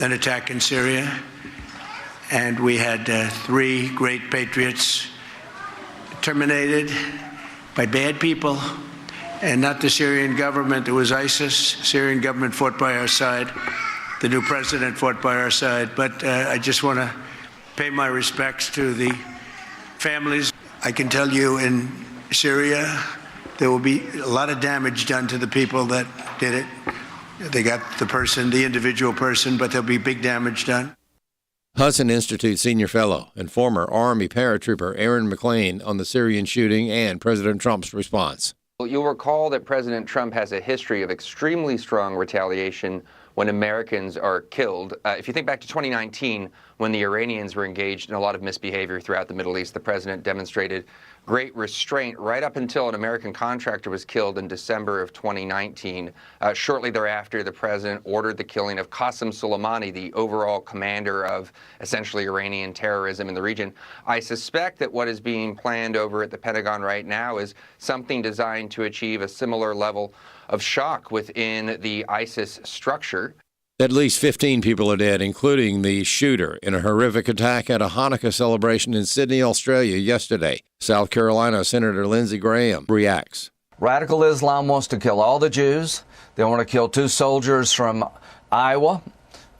an attack in Syria, and we had 3 great patriots terminated by bad people, and not the Syrian government. It was ISIS. Syrian government fought by our side. The new president fought by our side. But I just want to pay my respects to the families. I can tell you in Syria, there will be a lot of damage done to the people that did it. They got the individual person, but there'll be big damage done. Hudson Institute senior fellow and former Army paratrooper Aaron McLean on the Syrian shooting and President Trump's response. You'll recall that President Trump has a history of extremely strong retaliation when Americans are killed. If you think back to 2019, when the Iranians were engaged in a lot of misbehavior throughout the Middle East, the president demonstrated great restraint right up until an American contractor was killed in December of 2019. Shortly thereafter, the president ordered the killing of Qasem Soleimani, the overall commander of essentially Iranian terrorism in the region. I suspect that what is being planned over at the Pentagon right now is something designed to achieve a similar level of shock within the ISIS structure. At least 15 people are dead, including the shooter, in a horrific attack at a Hanukkah celebration in Sydney, Australia yesterday. South Carolina Senator Lindsey Graham reacts. Radical Islam wants to kill all the Jews. They want to kill 2 soldiers from Iowa.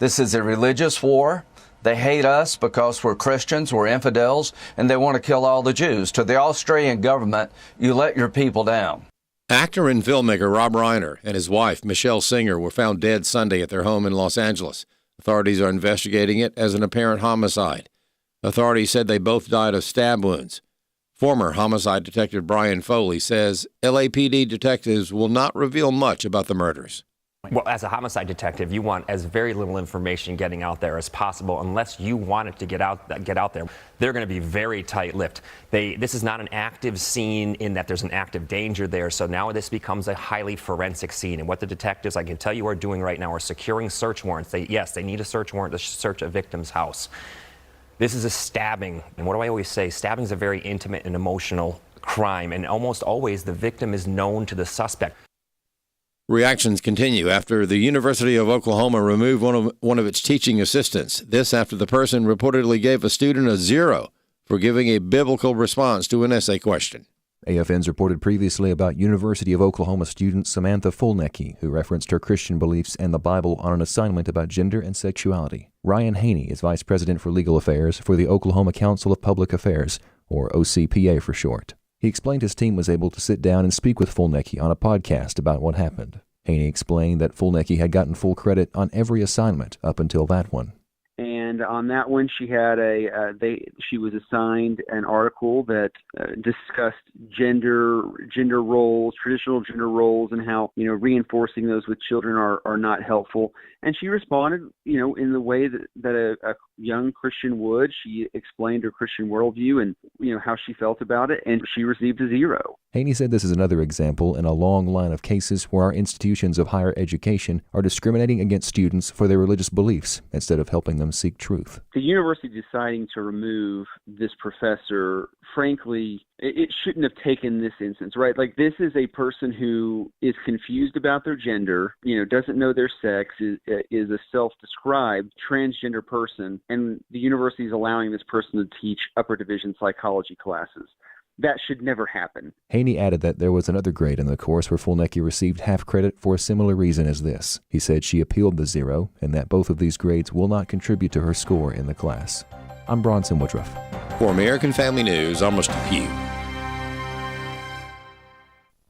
This is a religious war. They hate us because we're Christians, we're infidels, and they want to kill all the Jews. To the Australian government, you let your people down. Actor and filmmaker Rob Reiner and his wife, Michelle Singer, were found dead Sunday at their home in Los Angeles. Authorities are investigating it as an apparent homicide. Authorities said they both died of stab wounds. Former homicide detective Brian Foley says LAPD detectives will not reveal much about the murders. Well, as a homicide detective, you want as very little information getting out there as possible. Unless you want it to get out there, they're going to be very tight-lipped. This is not an active scene in that there's an active danger there. So now this becomes a highly forensic scene. And what the detectives, I can tell you, are doing right now are securing search warrants. They need a search warrant to search a victim's house. This is a stabbing. And what do I always say? Stabbing is a very intimate and emotional crime. And almost always the victim is known to the suspect. Reactions continue after the University of Oklahoma removed one of its teaching assistants. This after the person reportedly gave a student a 0 for giving a biblical response to an essay question. AFN's reported previously about University of Oklahoma student Samantha Fulnecke, who referenced her Christian beliefs and the Bible on an assignment about gender and sexuality. Ryan Haney is Vice President for Legal Affairs for the Oklahoma Council of Public Affairs, or OCPA for short. He explained his team was able to sit down and speak with Fulnecke on a podcast about what happened. Haney explained that Fulnecke had gotten full credit on every assignment up until that one. And on that one, she had she was assigned an article that discussed gender roles, traditional gender roles, and how reinforcing those with children are not helpful. And she responded, in the way that a young Christian would. She explained her Christian worldview and how she felt about it, and she received a 0. Haney said this is another example in a long line of cases where our institutions of higher education are discriminating against students for their religious beliefs instead of helping them seek truth. The university deciding to remove this professor, frankly, it shouldn't have taken this instance, right? Like, this is a person who is confused about their gender, doesn't know their sex, is a self-described transgender person, and the university is allowing this person to teach upper division psychology classes. That should never happen. Haney added that there was another grade in the course where Fulnecke received half credit for a similar reason as this. He said she appealed the 0 and that both of these grades will not contribute to her score in the class. I'm Bronson Woodruff. For American Family News, I'm Mr. Pugh.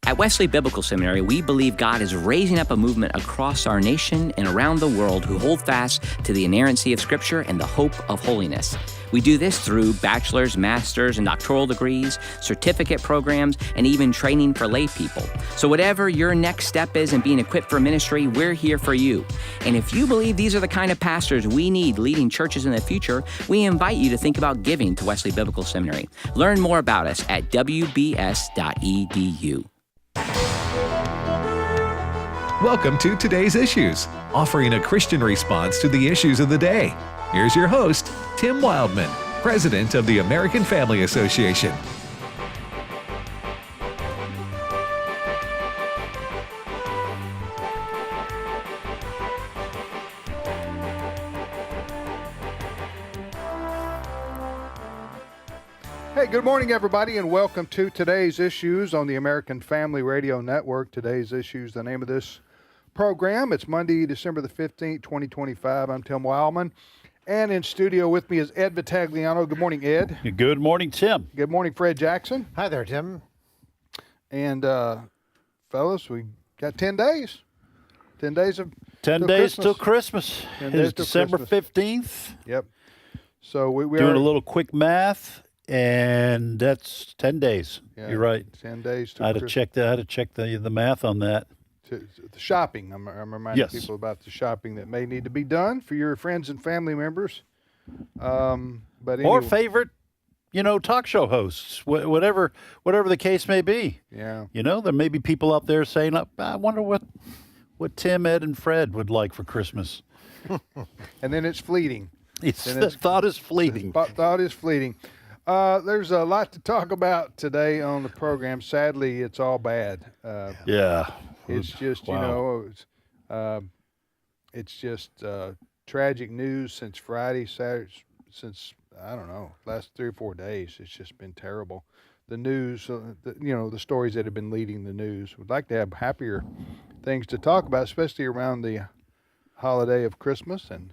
At Wesley Biblical Seminary, we believe God is raising up a movement across our nation and around the world who hold fast to the inerrancy of Scripture and the hope of holiness. We do this through bachelor's, master's, and doctoral degrees, certificate programs, and even training for lay people. So whatever your next step is in being equipped for ministry, we're here for you. And if you believe these are the kind of pastors we need leading churches in the future, we invite you to think about giving to Wesley Biblical Seminary. Learn more about us at wbs.edu. Welcome to Today's Issues, offering a Christian response to the issues of the day. Here's your host, Tim Wildmon, President of the American Family Association. Hey, good morning, everybody, and welcome to Today's Issues on the American Family Radio Network. Today's Issues, the name of this program. It's Monday, December the 15th, 2025. I'm Tim Wildmon, and in studio with me is Ed Vitagliano. Good morning, Ed. Good morning, Tim. Good morning, Fred Jackson. Hi there, Tim. And, fellas, we got 10 days. 10 days of 10 days till Christmas. It's December 15th. Yep. So we doing are a little quick math, and that's 10 days. Yeah, You're right. 10 days to I had to check that. I had to check the math on that. The shopping. I'm reminding people about the shopping that may need to be done for your friends and family members. But anyway. Or favorite, talk show hosts, whatever the case may be. Yeah. There may be people out there saying, I wonder what Tim, Ed, and Fred would like for Christmas. And then it's fleeting. Thought is fleeting. Thought is fleeting. There's a lot to talk about today on the program. Sadly, it's all bad. Yeah. It's just, it's just tragic news since Friday, Saturday, since, I don't know, last 3 or 4 days. It's just been terrible. The news, the stories that have been leading the news. We'd like to have happier things to talk about, especially around the holiday of Christmas and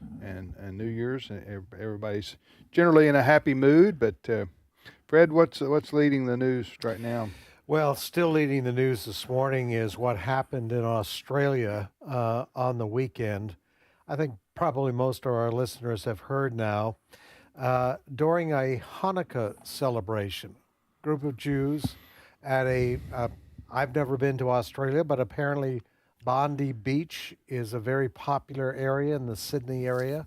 New Year's. And everybody's generally in a happy mood. But Fred, what's leading the news right now? Well, still leading the news this morning is what happened in Australia on the weekend. I think probably most of our listeners have heard now. During a Hanukkah celebration, a group of Jews at I've never been to Australia, but apparently Bondi Beach is a very popular area in the Sydney area.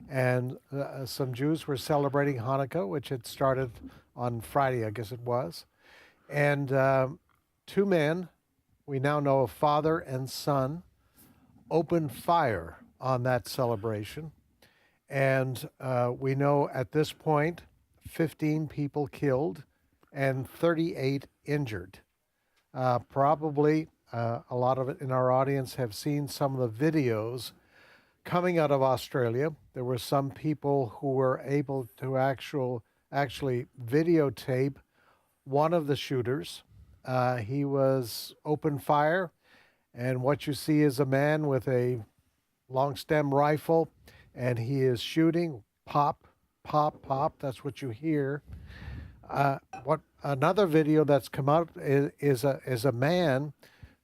And some Jews were celebrating Hanukkah, which had started on Friday, I guess it was. And 2 men, we now know a father and son, opened fire on that celebration. And we know at this point, 15 people killed and 38 injured. Probably a lot of it in our audience have seen some of the videos coming out of Australia. There were some people who were able to actually videotape one of the shooters. He was open fire, and what you see is a man with a long stem rifle, and he is shooting. Pop, pop, pop. That's what you hear. What another video that's come out is a man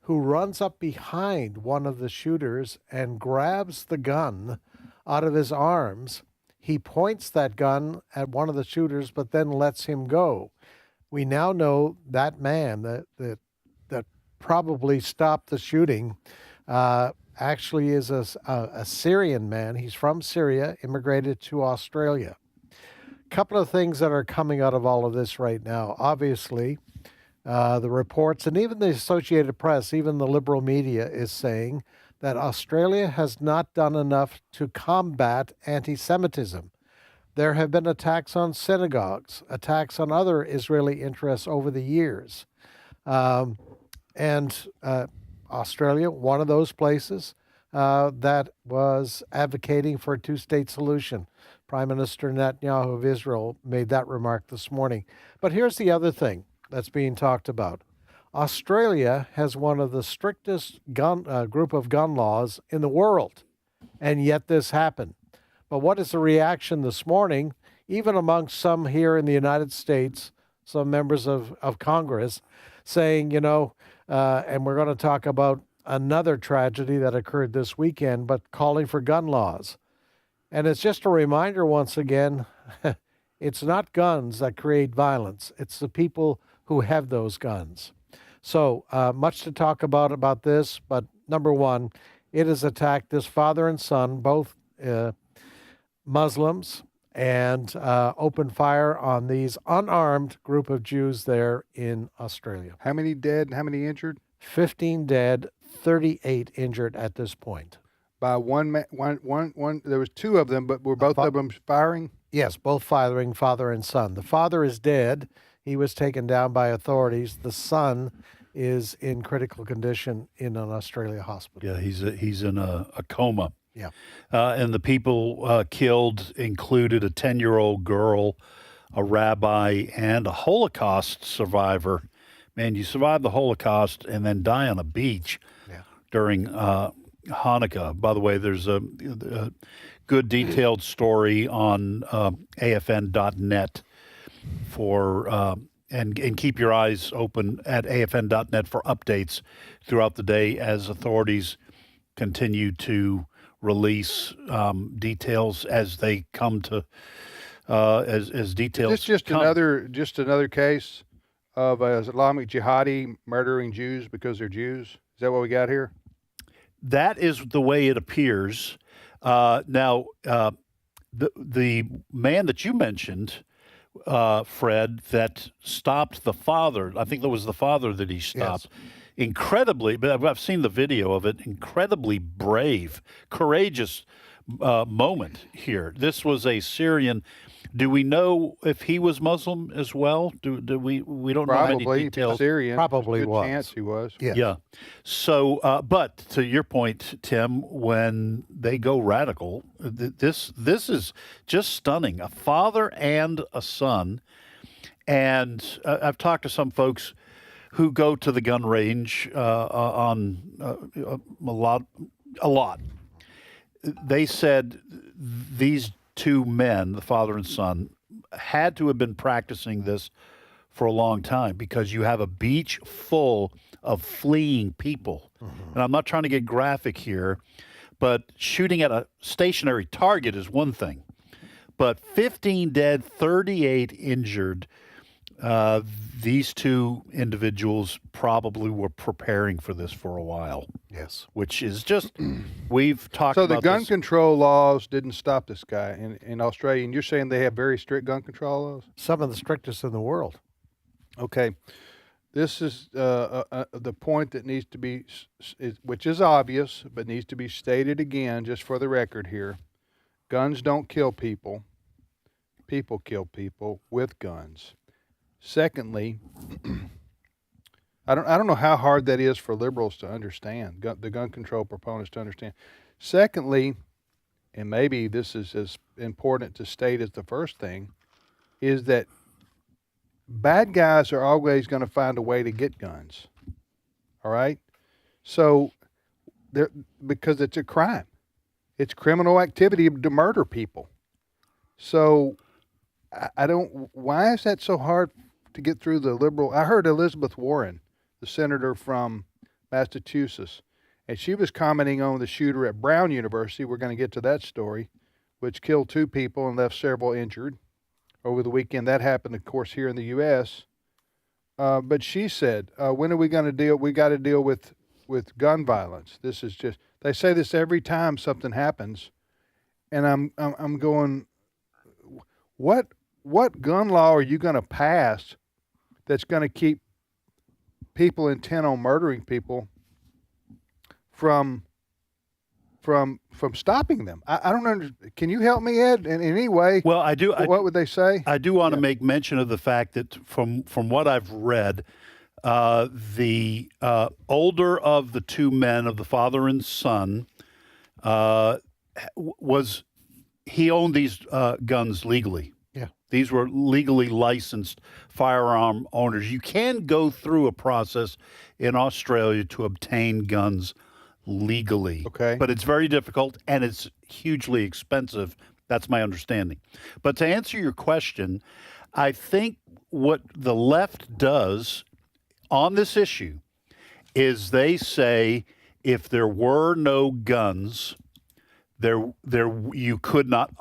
who runs up behind one of the shooters and grabs the gun out of his arms. He points that gun at one of the shooters, but then lets him go. We now know that man that probably stopped the shooting actually is a Syrian man. He's from Syria, immigrated to Australia. A couple of things that are coming out of all of this right now. Obviously, the reports and even the Associated Press, even the liberal media is saying that Australia has not done enough to combat anti-Semitism. There have been attacks on synagogues, attacks on other Israeli interests over the years. And Australia, one of those places that was advocating for a 2-state solution. Prime Minister Netanyahu of Israel made that remark this morning. But here's the other thing that's being talked about. Australia has one of the strictest group of gun laws in the world, and yet this happened. But what is the reaction this morning, even amongst some here in the United States, some members of Congress, saying, and we're going to talk about another tragedy that occurred this weekend, but calling for gun laws. And it's just a reminder once again, it's not guns that create violence. It's the people who have those guns. So much to talk about this, but number one, it has attacked this father and son, both Muslims, and opened fire on these unarmed group of Jews there in Australia. How many dead and how many injured? 15 dead, 38 injured at this point. By one. There was 2 of them, but were both of them firing? Yes, both firing, father and son. The father is dead. He was taken down by authorities. The son is in critical condition in an Australia hospital. Yeah, he's in a coma. Yeah. And the people killed included a 10-year-old girl, a rabbi and a Holocaust survivor. Man, you survive the Holocaust and then die on a beach during Hanukkah. By the way, there's a good detailed story on afn.net for and keep your eyes open at afn.net for updates throughout the day as authorities continue to release details as they come to as details. Is this just another case of Islamic jihadi murdering Jews because they're Jews? Is that what we got here? That is the way it appears. Now, the man that you mentioned, Fred, that stopped the father, I think that was the father that he stopped. Yes. Incredibly, but I've seen the video of it, incredibly brave, courageous moment here. This was a Syrian. Do we know if he was Muslim as well? Do we don't know any details. Syrian. Probably Good was. Chance he was. Yes. Yeah. So, but to your point, Tim, when they go radical, this is just stunning. A father and a son, and I've talked to some folks who go to the gun range on a lot. They said these two men, the father and son, had to have been practicing this for a long time because you have a beach full of fleeing people. Mm-hmm. And I'm not trying to get graphic here, but shooting at a stationary target is one thing. But 15 dead, 38 injured. These two individuals probably were preparing for this for a while. Yes. Which is just, we've talked about this. So the gun control laws didn't stop this guy in Australia, and you're saying they have very strict gun control laws? Some of the strictest in the world. Okay. This is the point that needs to be, which is obvious, but needs to be stated again just for the record here. Guns don't kill people. People kill people with guns. Secondly, I don't know how hard that is for liberals to understand, the gun control proponents to understand. Secondly, and maybe this is as important to state as the first thing, is that bad guys are always going to find a way to get guns. All right? So, because it's a crime. It's criminal activity to murder people. So, why is that so hard to get through the liberal? I heard Elizabeth Warren, the senator from Massachusetts, and she was commenting on the shooter at Brown University. We're going to get to that story, which killed 2 people and left several injured over the weekend. That happened, of course, here in the U.S. But she said, when are we going to deal? We got to deal with gun violence. This is just, they say this every time something happens. And I'm going, what gun law are you going to pass that's going to keep people intent on murdering people from stopping them? I don't understand. Can you help me, Ed, in any way? Well, I do. What would they say? I do want to make mention of the fact that from what I've read, the older of the 2 men, of the father and son, he owned these guns legally. Yeah. These were legally licensed firearm owners. You can go through a process in Australia to obtain guns legally. Okay. But it's very difficult and it's hugely expensive. That's my understanding. But to answer your question, I think what the left does on this issue is they say if there were no guns, you could not,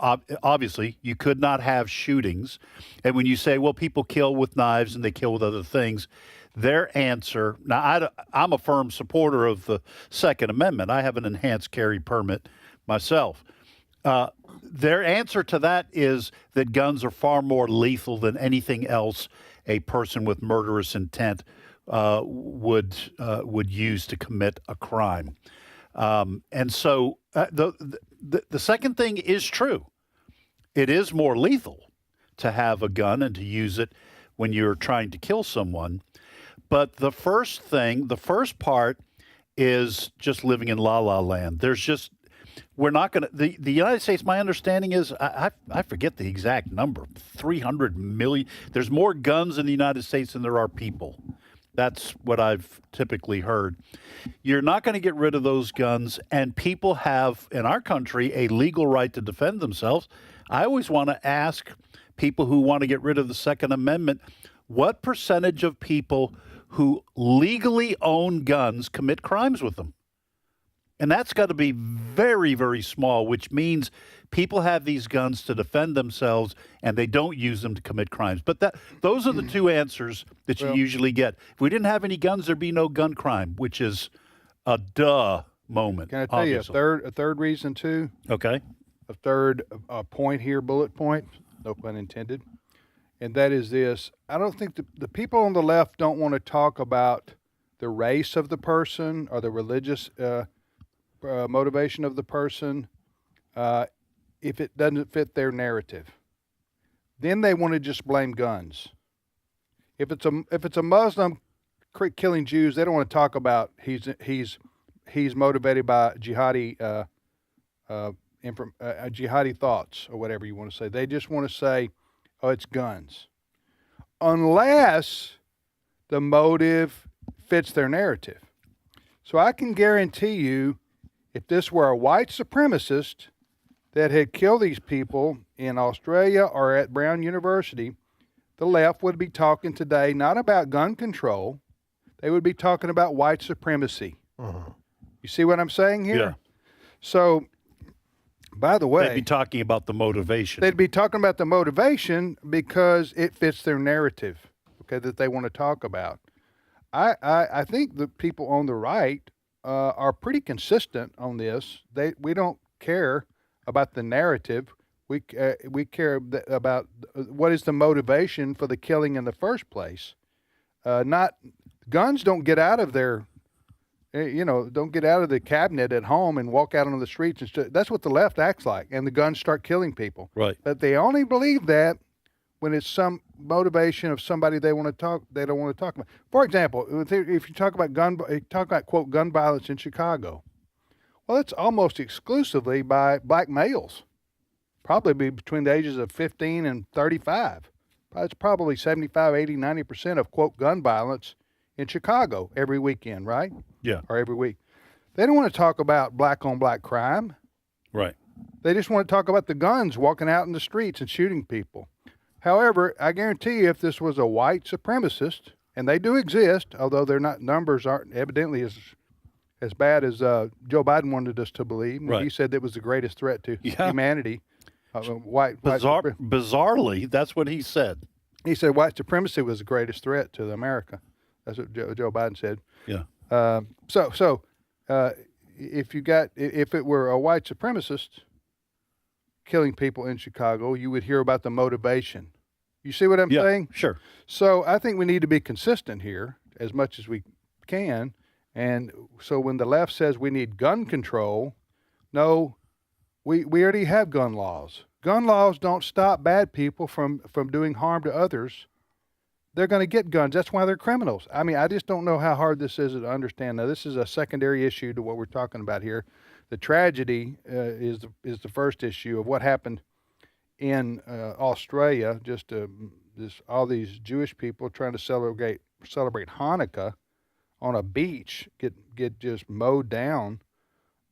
obviously, you could not have shootings. And when you say, well, people kill with knives and they kill with other things, their answer, now I'm a firm supporter of the Second Amendment. I have an enhanced carry permit myself. Their answer to that is that guns are far more lethal than anything else a person with murderous intent would use to commit a crime. And so the second thing is true. It is more lethal to have a gun and to use it when you're trying to kill someone. But the first part is just living in la la land. we're not going to. The United States, my understanding is, I forget the exact number, 300 million. There's more guns in the United States than there are people. That's what I've typically heard. You're not going to get rid of those guns, and people have, in our country, a legal right to defend themselves. I always want to ask people who want to get rid of the Second Amendment, what percentage of people who legally own guns commit crimes with them? And that's got to be very, very small, which means people have these guns to defend themselves and they don't use them to commit crimes. But those are the two answers that you usually get. If we didn't have any guns, there'd be no gun crime, which is a duh moment. Can I tell obviously. you a third reason, too? Okay. A third point here, bullet point, no pun intended. And that is this. I don't think the people on the left don't want to talk about the race of the person or the religious motivation of the person if it doesn't fit their narrative. Then they want to just blame guns. If it's a Muslim killing Jews, they don't want to talk about he's motivated by jihadi jihadi thoughts or whatever you want to say. They just want to say, oh, it's guns, unless the motive fits their narrative. So I can guarantee you, if this were a white supremacist that had killed these people in Australia or at Brown University, the left would be talking today not about gun control. They would be talking about white supremacy. Uh-huh. You see what I'm saying here? Yeah. So, by the way, They'd be talking about the motivation. they'd be talking about the motivation because it fits their narrative, okay, that they want to talk about. I think the people on the right are pretty consistent on this. We don't care about the narrative. We care about what is the motivation for the killing in the first place. Not guns don't get out of their, don't get out of the cabinet at home and walk out on the streets and that's what the left acts like, and the guns start killing people. Right. But they only believe that when it's some motivation of somebody they don't want to talk about. For example, if you talk about quote gun violence in Chicago, well, it's almost exclusively by black males, probably between the ages of 15 and 35. It's probably 75, 80, 90% of quote gun violence in Chicago every weekend, right? Yeah. Or every week. They don't want to talk about black on black crime. Right. They just want to talk about the guns walking out in the streets and shooting people. However, I guarantee you, if this was a white supremacist, and they do exist, although their numbers aren't evidently as bad as Joe Biden wanted us to believe. Right. He said it was the greatest threat to humanity. Bizarrely, that's what he said. He said white supremacy was the greatest threat to America. That's what Joe Biden said. Yeah. If it were a white supremacist killing people in Chicago, you would hear about the motivation. You see what I'm saying? Sure. So I think we need to be consistent here as much as we can. And so when the left says we need gun control, no, we already have gun laws. Gun laws don't stop bad people from doing harm to others. They're going to get guns. That's why they're criminals. I mean, I just don't know how hard this is to understand. Now, this is a secondary issue to what we're talking about here. The tragedy is the first issue of what happened in Australia. Just all these Jewish people trying to celebrate Hanukkah on a beach get just mowed down,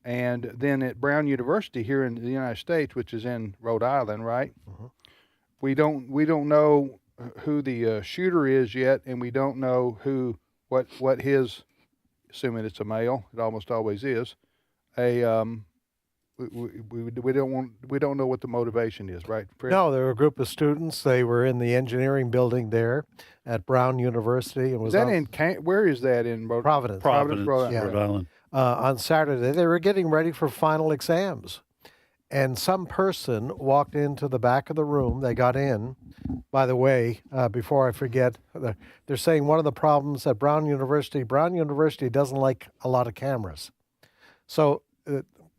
and then at Brown University here in the United States, which is in Rhode Island, right? Uh-huh. We don't know who the shooter is yet, and we don't know what his, assuming it's a male, it almost always is. We don't know what the motivation is, right, Fred? No, there were a group of students. They were in the engineering building there at Brown University, and was that where is that in Providence? Providence, Rhode Island. On Saturday, they were getting ready for final exams, and some person walked into the back of the room. They got in. By the way, before I forget, they're saying one of the problems at Brown University doesn't like a lot of cameras. So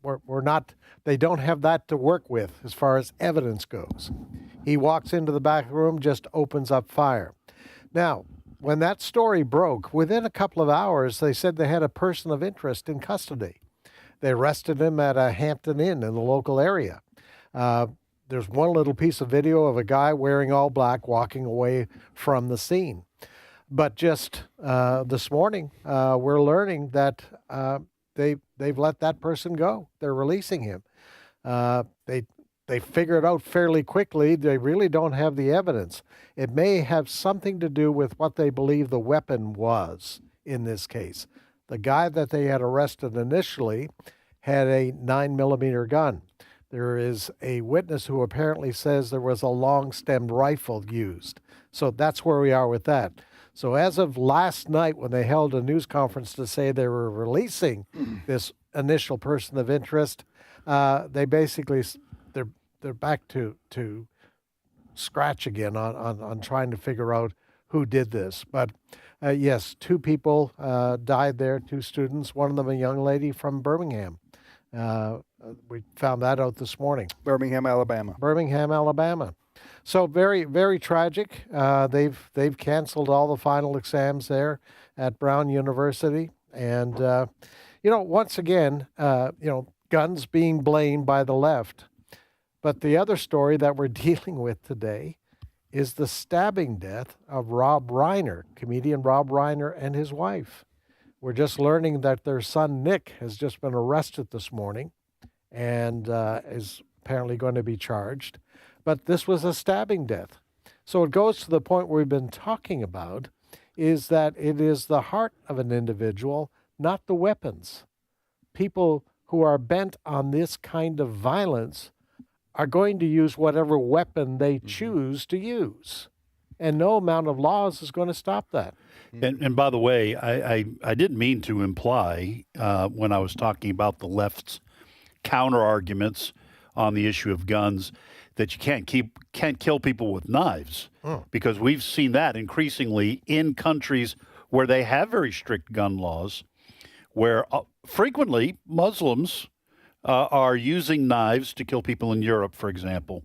we're not, they don't have that to work with as far as evidence goes. He walks into the back room, just opens up fire. Now, when that story broke, within a couple of hours, they said they had a person of interest in custody. They arrested him at a Hampton Inn in the local area. There's one little piece of video of a guy wearing all black walking away from the scene. But just this morning, we're learning that they've let that person go. They're releasing him. They figured out fairly quickly they really don't have the evidence. It may have something to do with what they believe the weapon was in this case. The guy that they had arrested initially had a 9mm gun. There is a witness who apparently says there was a long-stemmed rifle used. So that's where we are with that. So as of last night, when they held a news conference to say they were releasing this initial person of interest, they basically they're back to scratch again on trying to figure out who did this. But yes, 2 people died there, 2 students. One of them a young lady from Birmingham. We found that out this morning. Birmingham, Alabama. Birmingham, Alabama. So very, very tragic. They've canceled all the final exams there at Brown University, and once again, guns being blamed by the left. But the other story that we're dealing with today is the stabbing death of Rob Reiner, comedian Rob Reiner, and his wife. We're just learning that their son Nick has just been arrested this morning, and is apparently going to be charged. But this was a stabbing death. So it goes to the point we've been talking about, is that it is the heart of an individual, not the weapons. People who are bent on this kind of violence are going to use whatever weapon they choose to use. And no amount of laws is going to stop that. And by the way, I didn't mean to imply when I was talking about the left's counter arguments on the issue of guns that you can't kill people with knives, because we've seen that increasingly in countries where they have very strict gun laws, where frequently Muslims are using knives to kill people in Europe, for example.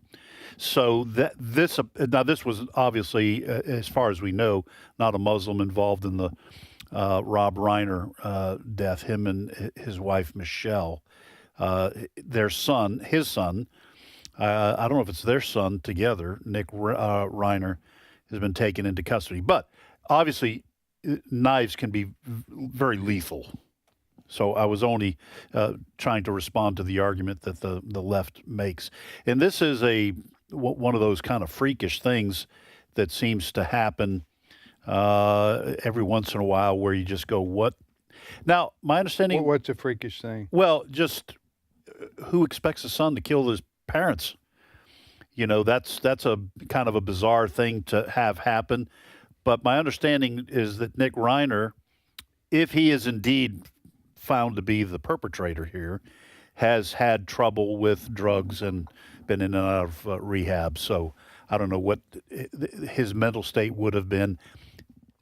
So this was obviously, as far as we know, not a Muslim involved in the Rob Reiner death. Him and his wife Michelle, his son. I don't know if it's their son together. Nick Reiner has been taken into custody, but obviously knives can be very lethal. So I was only trying to respond to the argument that the left makes. And this is one of those kind of freakish things that seems to happen every once in a while where you just go, what? Now, my understanding... What's a freakish thing? Well, just who expects a son to kill his parents? That's a kind of a bizarre thing to have happen. But my understanding is that Nick Reiner, if he is indeed found to be the perpetrator here, has had trouble with drugs and been in and out of rehab. So I don't know what his mental state would have been.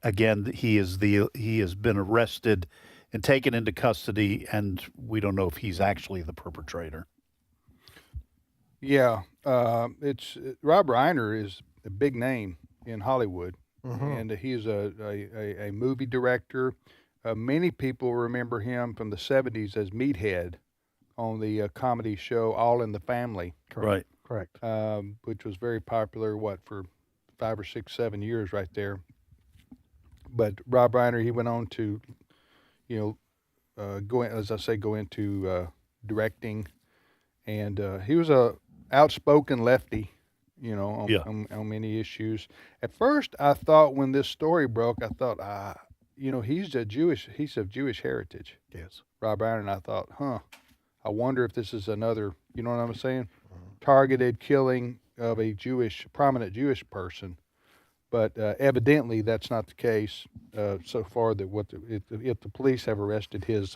Again, he has been arrested and taken into custody, and we don't know if he's actually the perpetrator. Yeah, it's Rob Reiner is a big name in Hollywood, and he's a movie director. Many people remember him from the 70s as Meathead on the comedy show All in the Family. Right. Correct. Which was very popular, for 5 or 6, 7 years right there. But Rob Reiner, he went on to, go into directing, and he was a outspoken lefty, on many issues. At first, I thought when this story broke, I thought, he's of Jewish heritage. Yes. Rob Reiner, and I thought, I wonder if this is another, you know what I'm saying, targeted killing of a prominent Jewish person. But evidently that's not the case so far. If the police have arrested his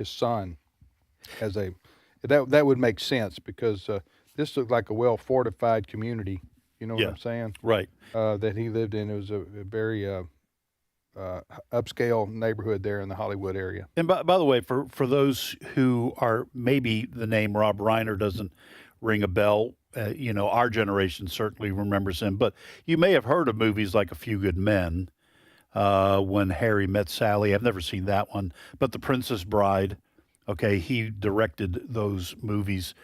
son that would make sense, because this looked like a well-fortified community. You know what I'm saying? Right. That he lived in. It was a very upscale neighborhood there in the Hollywood area. And by the way, for those who are, maybe the name Rob Reiner doesn't ring a bell, our generation certainly remembers him, but you may have heard of movies like A Few Good Men. When Harry Met Sally. I've never seen that one, but The Princess Bride. Okay, he directed those movies,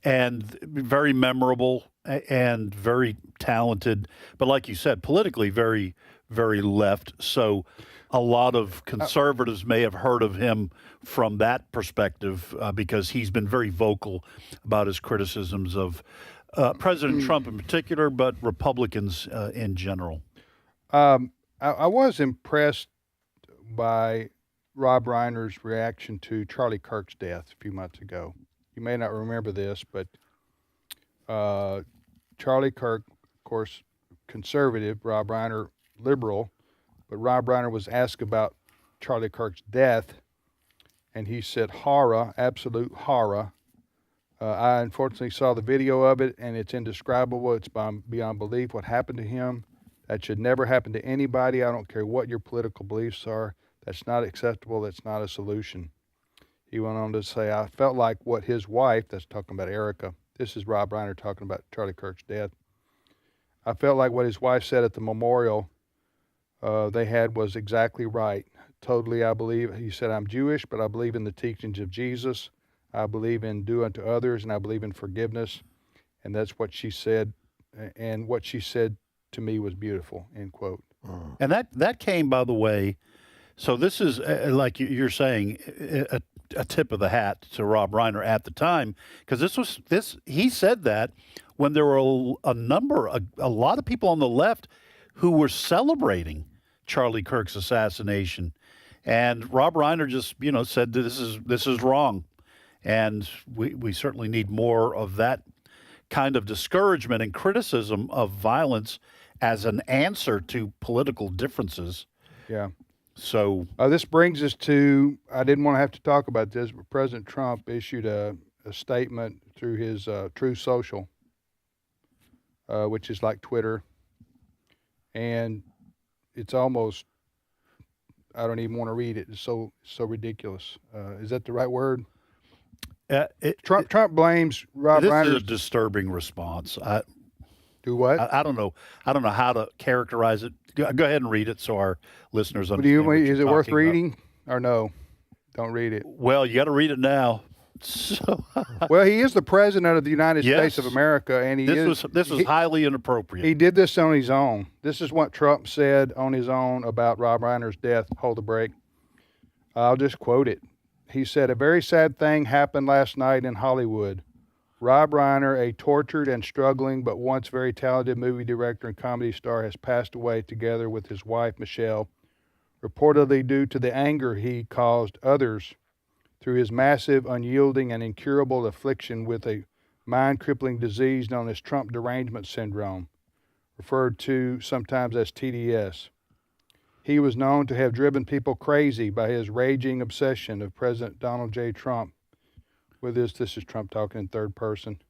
and very memorable and very talented. But like you said, politically very, very left. So a lot of conservatives may have heard of him from that perspective because he's been very vocal about his criticisms of President Trump in particular, but Republicans in general. I was impressed by Rob Reiner's reaction to Charlie Kirk's death a few months ago. You may not remember this, but Charlie Kirk, of course, conservative, Rob Reiner, liberal, but Rob Reiner was asked about Charlie Kirk's death, and he said, horror, absolute horror. I unfortunately saw the video of it, and it's indescribable. It's beyond belief what happened to him. That should never happen to anybody. I don't care what your political beliefs are. That's not acceptable. That's not a solution. He went on to say, I felt like what his wife, that's talking about Erica, this is Rob Reiner talking about Charlie Kirk's death. I felt like what his wife said at the memorial they had was exactly right. Totally, I believe. He said, I'm Jewish, but I believe in the teachings of Jesus. I believe in do unto others, and I believe in forgiveness. And that's what she said. And what she said to me was beautiful, end quote. And that came, by the way, so this is, like you're saying, a tip of the hat to Rob Reiner at the time, because he said that when there were a lot of people on the left who were celebrating Charlie Kirk's assassination. And Rob Reiner just, said this is wrong. And we certainly need more of that kind of discouragement and criticism of violence as an answer to political differences. Yeah. So this brings us to, I didn't want to have to talk about this, but President Trump issued a statement through his True Social, which is like Twitter. And it's almost, I don't even want to read it. It's so ridiculous. Is that the right word? Trump blames Rob Reiner. This is a disturbing response. Do what? I don't know. I don't know how to characterize it. Go ahead and read it so our listeners understand. Is it worth reading or no? Don't read it. Well, you got to read it now. So, well, he is the president of the United States of America, and this was highly inappropriate. He did this on his own. This is what Trump said on his own about Rob Reiner's death. Hold the break. I'll just quote it. He said, "A very sad thing happened last night in Hollywood. Rob Reiner, a tortured and struggling but once very talented movie director and comedy star, has passed away together with his wife, Michelle, reportedly due to the anger he caused others through his massive, unyielding, and incurable affliction with a mind-crippling disease known as Trump derangement syndrome, referred to sometimes as TDS. He was known to have driven people crazy by his raging obsession of President Donald J. Trump. With this is Trump talking in third person,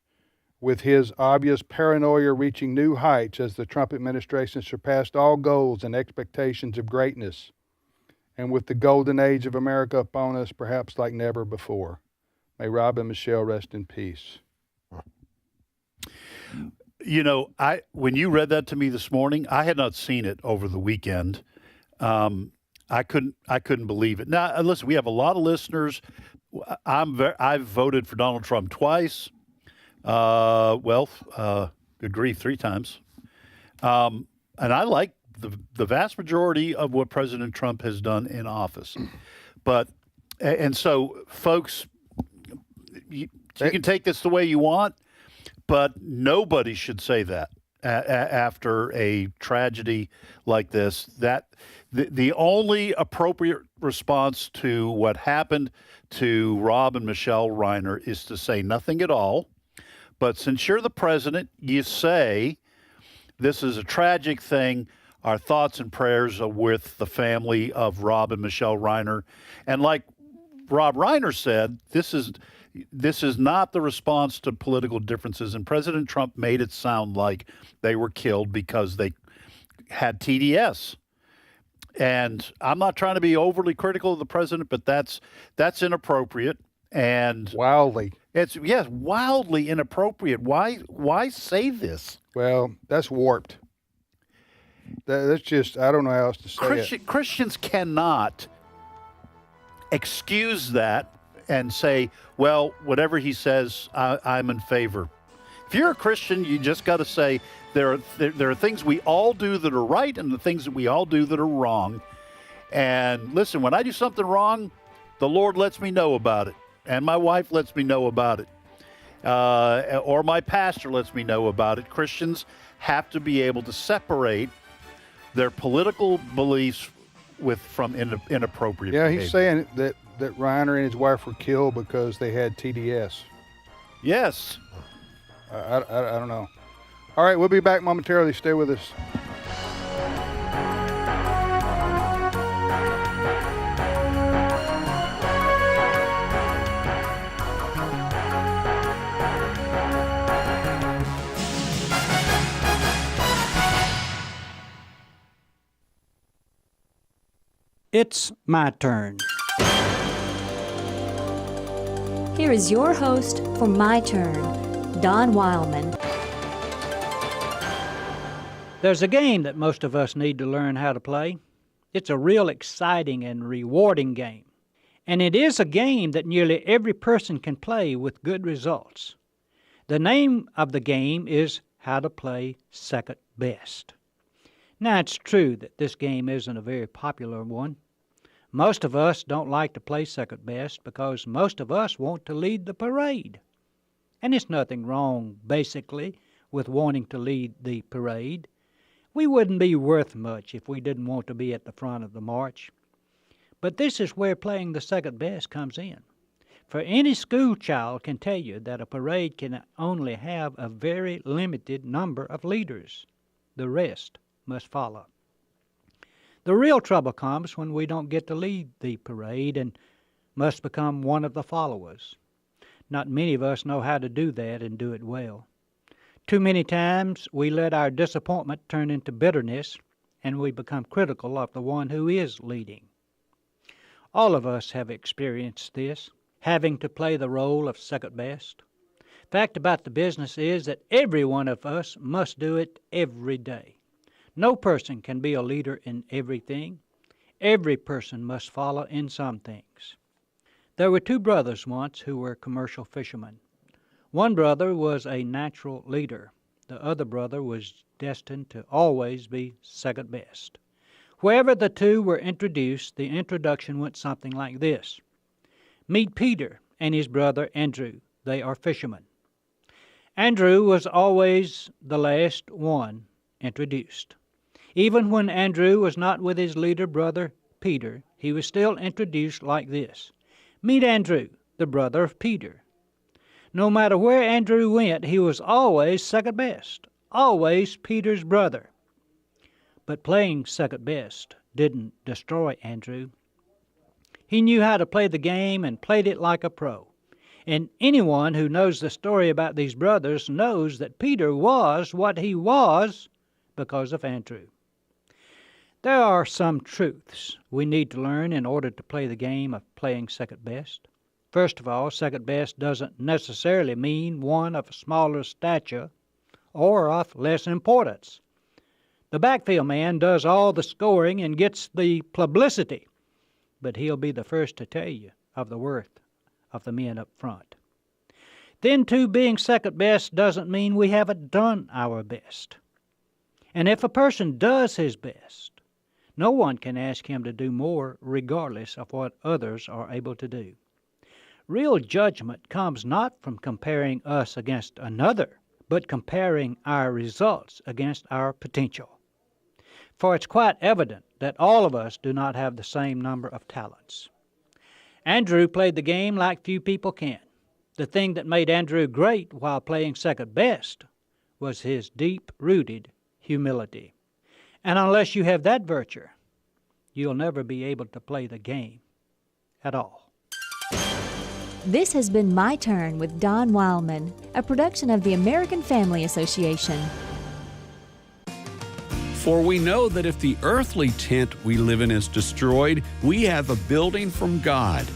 with his obvious paranoia reaching new heights as the Trump administration surpassed all goals and expectations of greatness, and with the golden age of America upon us perhaps like never before. May Rob and Michelle rest in peace." When you read that to me this morning, I had not seen it over the weekend. I couldn't believe it. Now, listen, we have a lot of listeners. I've voted for Donald Trump twice. Good grief, 3 times. And I like the vast majority of what President Trump has done in office. And so, folks, you can take this the way you want, but nobody should say that after a tragedy like this. That the only appropriate response to what happened to Rob and Michelle Reiner is to say nothing at all. But since you're the president, you say, this is a tragic thing. Our thoughts and prayers are with the family of Rob and Michelle Reiner. And like Rob Reiner said, this is not the response to political differences. And President Trump made it sound like they were killed because they had TDS. And I'm not trying to be overly critical of the president, but that's inappropriate and wildly. It's wildly inappropriate. Why say this? Well, that's warped. That's just, I don't know how else to say it. Christians cannot excuse that and say, well, whatever he says, I'm in favor. If you're a Christian, you just got to say there are things we all do that are right and the things that we all do that are wrong. And listen, when I do something wrong, the Lord lets me know about it, and my wife lets me know about it, or my pastor lets me know about it. Christians have to be able to separate their political beliefs from inappropriate behavior. He's saying that Reiner and his wife were killed because they had TDS. Yes. I don't know. All right, we'll be back momentarily. Stay with us. It's my turn. Here is your host for My Turn, Don Wildmon. There's a game that most of us need to learn how to play. It's a real exciting and rewarding game. And it is a game that nearly every person can play with good results. The name of the game is How to Play Second Best. Now, it's true that this game isn't a very popular one. Most of us don't like to play second best because most of us want to lead the parade. And there's nothing wrong, basically, with wanting to lead the parade. We wouldn't be worth much if we didn't want to be at the front of the march. But this is where playing the second best comes in. For any school child can tell you that a parade can only have a very limited number of leaders. The rest must follow. The real trouble comes when we don't get to lead the parade and must become one of the followers. Not many of us know how to do that and do it well. Too many times we let our disappointment turn into bitterness and we become critical of the one who is leading. All of us have experienced this, having to play the role of second best. Fact about the business is that every one of us must do it every day. No person can be a leader in everything. Every person must follow in some things. There were two brothers once who were commercial fishermen. One brother was a natural leader. The other brother was destined to always be second best. Wherever the two were introduced, the introduction went something like this. Meet Peter and his brother Andrew. They are fishermen. Andrew was always the last one introduced. Even when Andrew was not with his leader brother Peter, he was still introduced like this. Meet Andrew, the brother of Peter. No matter where Andrew went, he was always second best, always Peter's brother. But playing second best didn't destroy Andrew. He knew how to play the game and played it like a pro. And anyone who knows the story about these brothers knows that Peter was what he was because of Andrew. There are some truths we need to learn in order to play the game of playing second best. First of all, second best doesn't necessarily mean one of smaller stature or of less importance. The backfield man does all the scoring and gets the publicity, but he'll be the first to tell you of the worth of the men up front. Then, too, being second best doesn't mean we haven't done our best. And if a person does his best, no one can ask him to do more regardless of what others are able to do. Real judgment comes not from comparing us against another, but comparing our results against our potential. For it's quite evident that all of us do not have the same number of talents. Andrew played the game like few people can. The thing that made Andrew great while playing second best was his deep-rooted humility. And unless you have that virtue, you'll never be able to play the game at all. This has been My Turn with Don Wildmon, a production of the American Family Association. For we know that if the earthly tent we live in is destroyed, we have a building from God,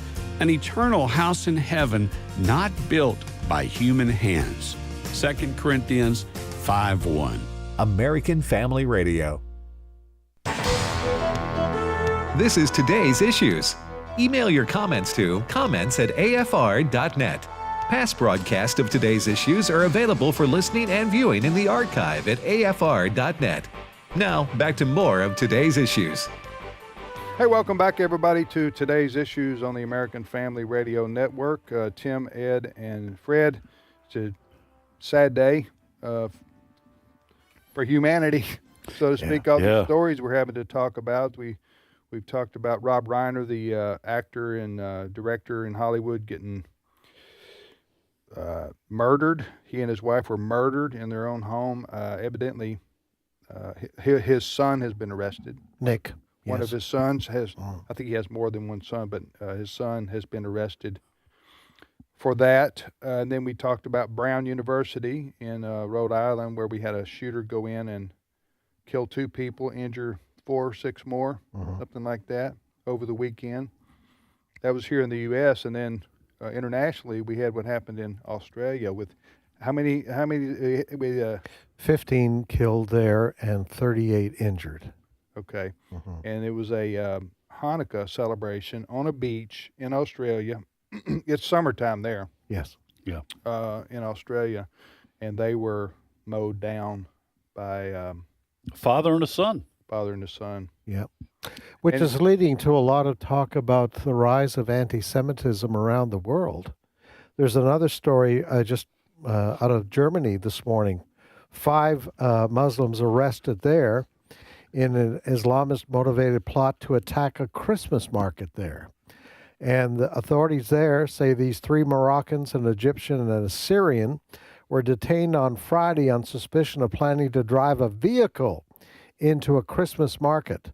an eternal house in heaven not built by human hands. 2 Corinthians 5:1. American Family Radio. This is Today's Issues. Email your comments to comments@afr.net. Past broadcasts of Today's Issues are available for listening and viewing in the archive at afr.net. Now, back to more of Today's Issues. Hey, welcome back, everybody, to Today's Issues on the American Family Radio Network. Tim, Ed, and Fred. It's a sad day for humanity, so to speak. All the stories we're having to talk about. We've talked about Rob Reiner, the actor and director in Hollywood, getting murdered. He and his wife were murdered in their own home. Evidently, his son has been arrested. Nick. One of his sons has, I think he has more than one son, but his son has been arrested for that. And then we talked about Brown University in Rhode Island, where we had a shooter go in and kill 2 people, injure 4 or 6 more, something like that, over the weekend. That was here in the U.S. And then internationally, we had what happened in Australia with how many 15 killed there and 38 injured. Okay. And it was a Hanukkah celebration on a beach in Australia. It's summertime there. Yes. Yeah. In Australia. And they were mowed down by father and a son. Father and a son. Yep. Which is leading to a lot of talk about the rise of anti-Semitism around the world. There's another story just out of Germany this morning. 5 Muslims arrested there in an Islamist-motivated plot to attack a Christmas market there. And the authorities there say these 3 Moroccans, an Egyptian, and a Syrian were detained on Friday on suspicion of planning to drive a vehicle into a Christmas market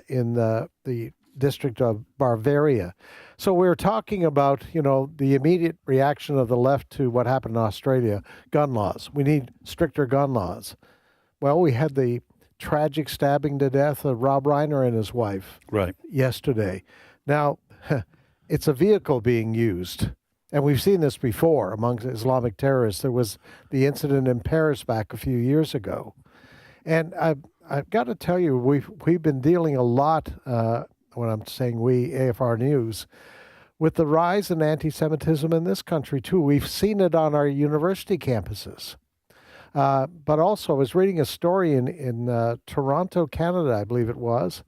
in the district of Bavaria. So we're talking about, the immediate reaction of the left to what happened in Australia, gun laws. We need stricter gun laws. Well, we had the tragic stabbing to death of Rob Reiner and his wife yesterday. Now, it's a vehicle being used, and we've seen this before among Islamic terrorists. There was the incident in Paris back a few years ago. And I've got to tell you, we've been dealing a lot, when I'm saying we, AFR News, with the rise in anti-Semitism in this country, too. We've seen it on our university campuses. But also, I was reading a story in Toronto, Canada, I believe it was,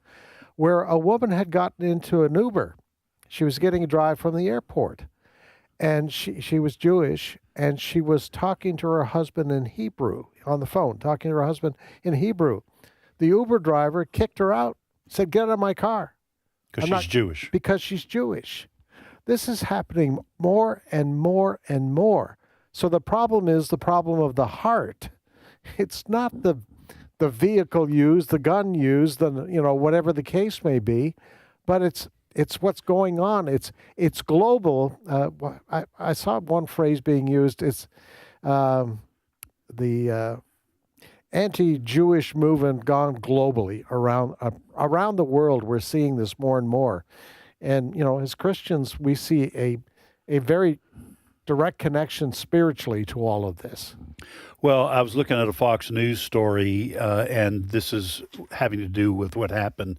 where a woman had gotten into an Uber. She was getting a drive from the airport. And she was Jewish, and she was talking to her husband in Hebrew, on the phone, talking to her husband in Hebrew. The Uber driver kicked her out, said, "Get out of my car." Because she's Jewish. Because she's Jewish. This is happening more and more and more. So the problem is the problem of the heart. It's not the vehicle used, the gun used, whatever the case may be, but it's what's going on. It's global. I saw one phrase being used. It's the anti-Jewish movement gone globally around the world. We're seeing this more and more, and as Christians, we see a very direct connection spiritually to all of this. Well, I was looking at a Fox News story, and this is having to do with what happened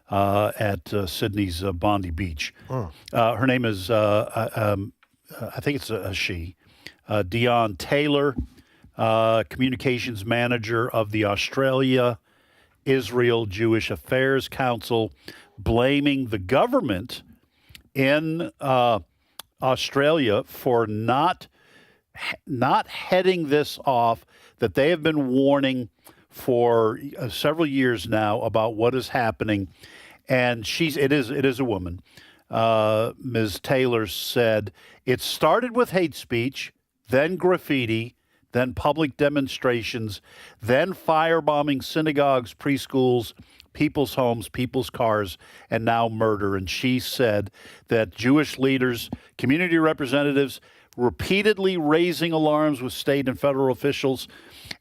at Sydney's Bondi Beach. Her name is, I think it's a she, Dion Taylor, communications manager of the Australia-Israel Jewish Affairs Council, blaming the government in Australia for not heading this off, that they have been warning for several years now about what is happening. And it is a woman. Ms. Taylor said, "It started with hate speech, then graffiti, then public demonstrations, then firebombing synagogues, preschools, people's homes, people's cars, and now murder." And she said that Jewish leaders, community representatives, repeatedly raising alarms with state and federal officials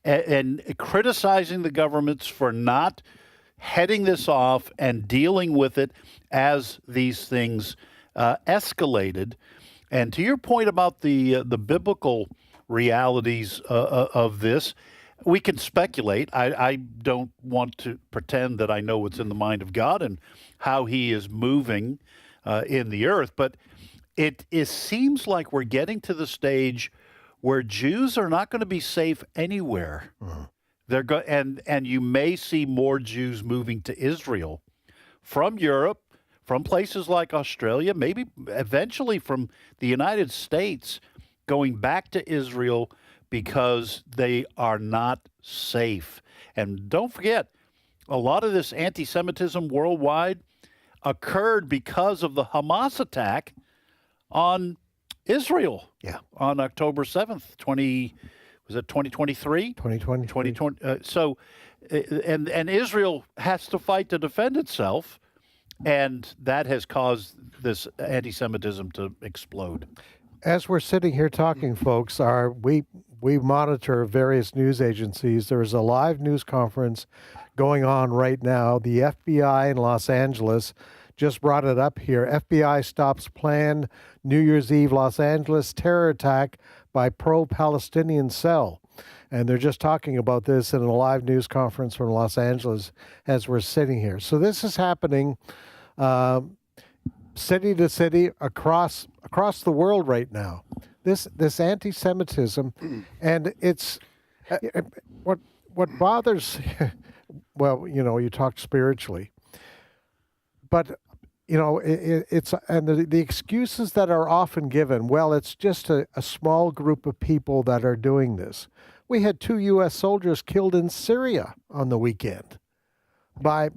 and criticizing the governments for not heading this off and dealing with it as these things escalated. And to your point about the biblical realities of this, we can speculate. I don't want to pretend that I know what's in the mind of God and how he is moving in the earth, but it seems like we're getting to the stage where Jews are not going to be safe anywhere. They're and you may see more Jews moving to Israel from Europe, from places like Australia, maybe eventually from the United States, going back to Israel because they are not safe. And don't forget, a lot of this anti-Semitism worldwide occurred because of the Hamas attack on Israel. Yeah. On October 7th, 2023? 2020. 2020. And Israel has to fight to defend itself, and that has caused this anti-Semitism to explode. As we're sitting here talking, folks, we monitor various news agencies. There's a live news conference going on right now. The FBI in Los Angeles just brought it up here. FBI stops planned New Year's Eve Los Angeles terror attack by pro-Palestinian cell. And they're just talking about this in a live news conference from Los Angeles as we're sitting here. So this is happening city to city across the world right now. This anti-Semitism, and it's what bothers. Well, you talk spiritually, but it's and the excuses that are often given. Well, it's just a small group of people that are doing this. We had 2 U.S. soldiers killed in Syria on the weekend by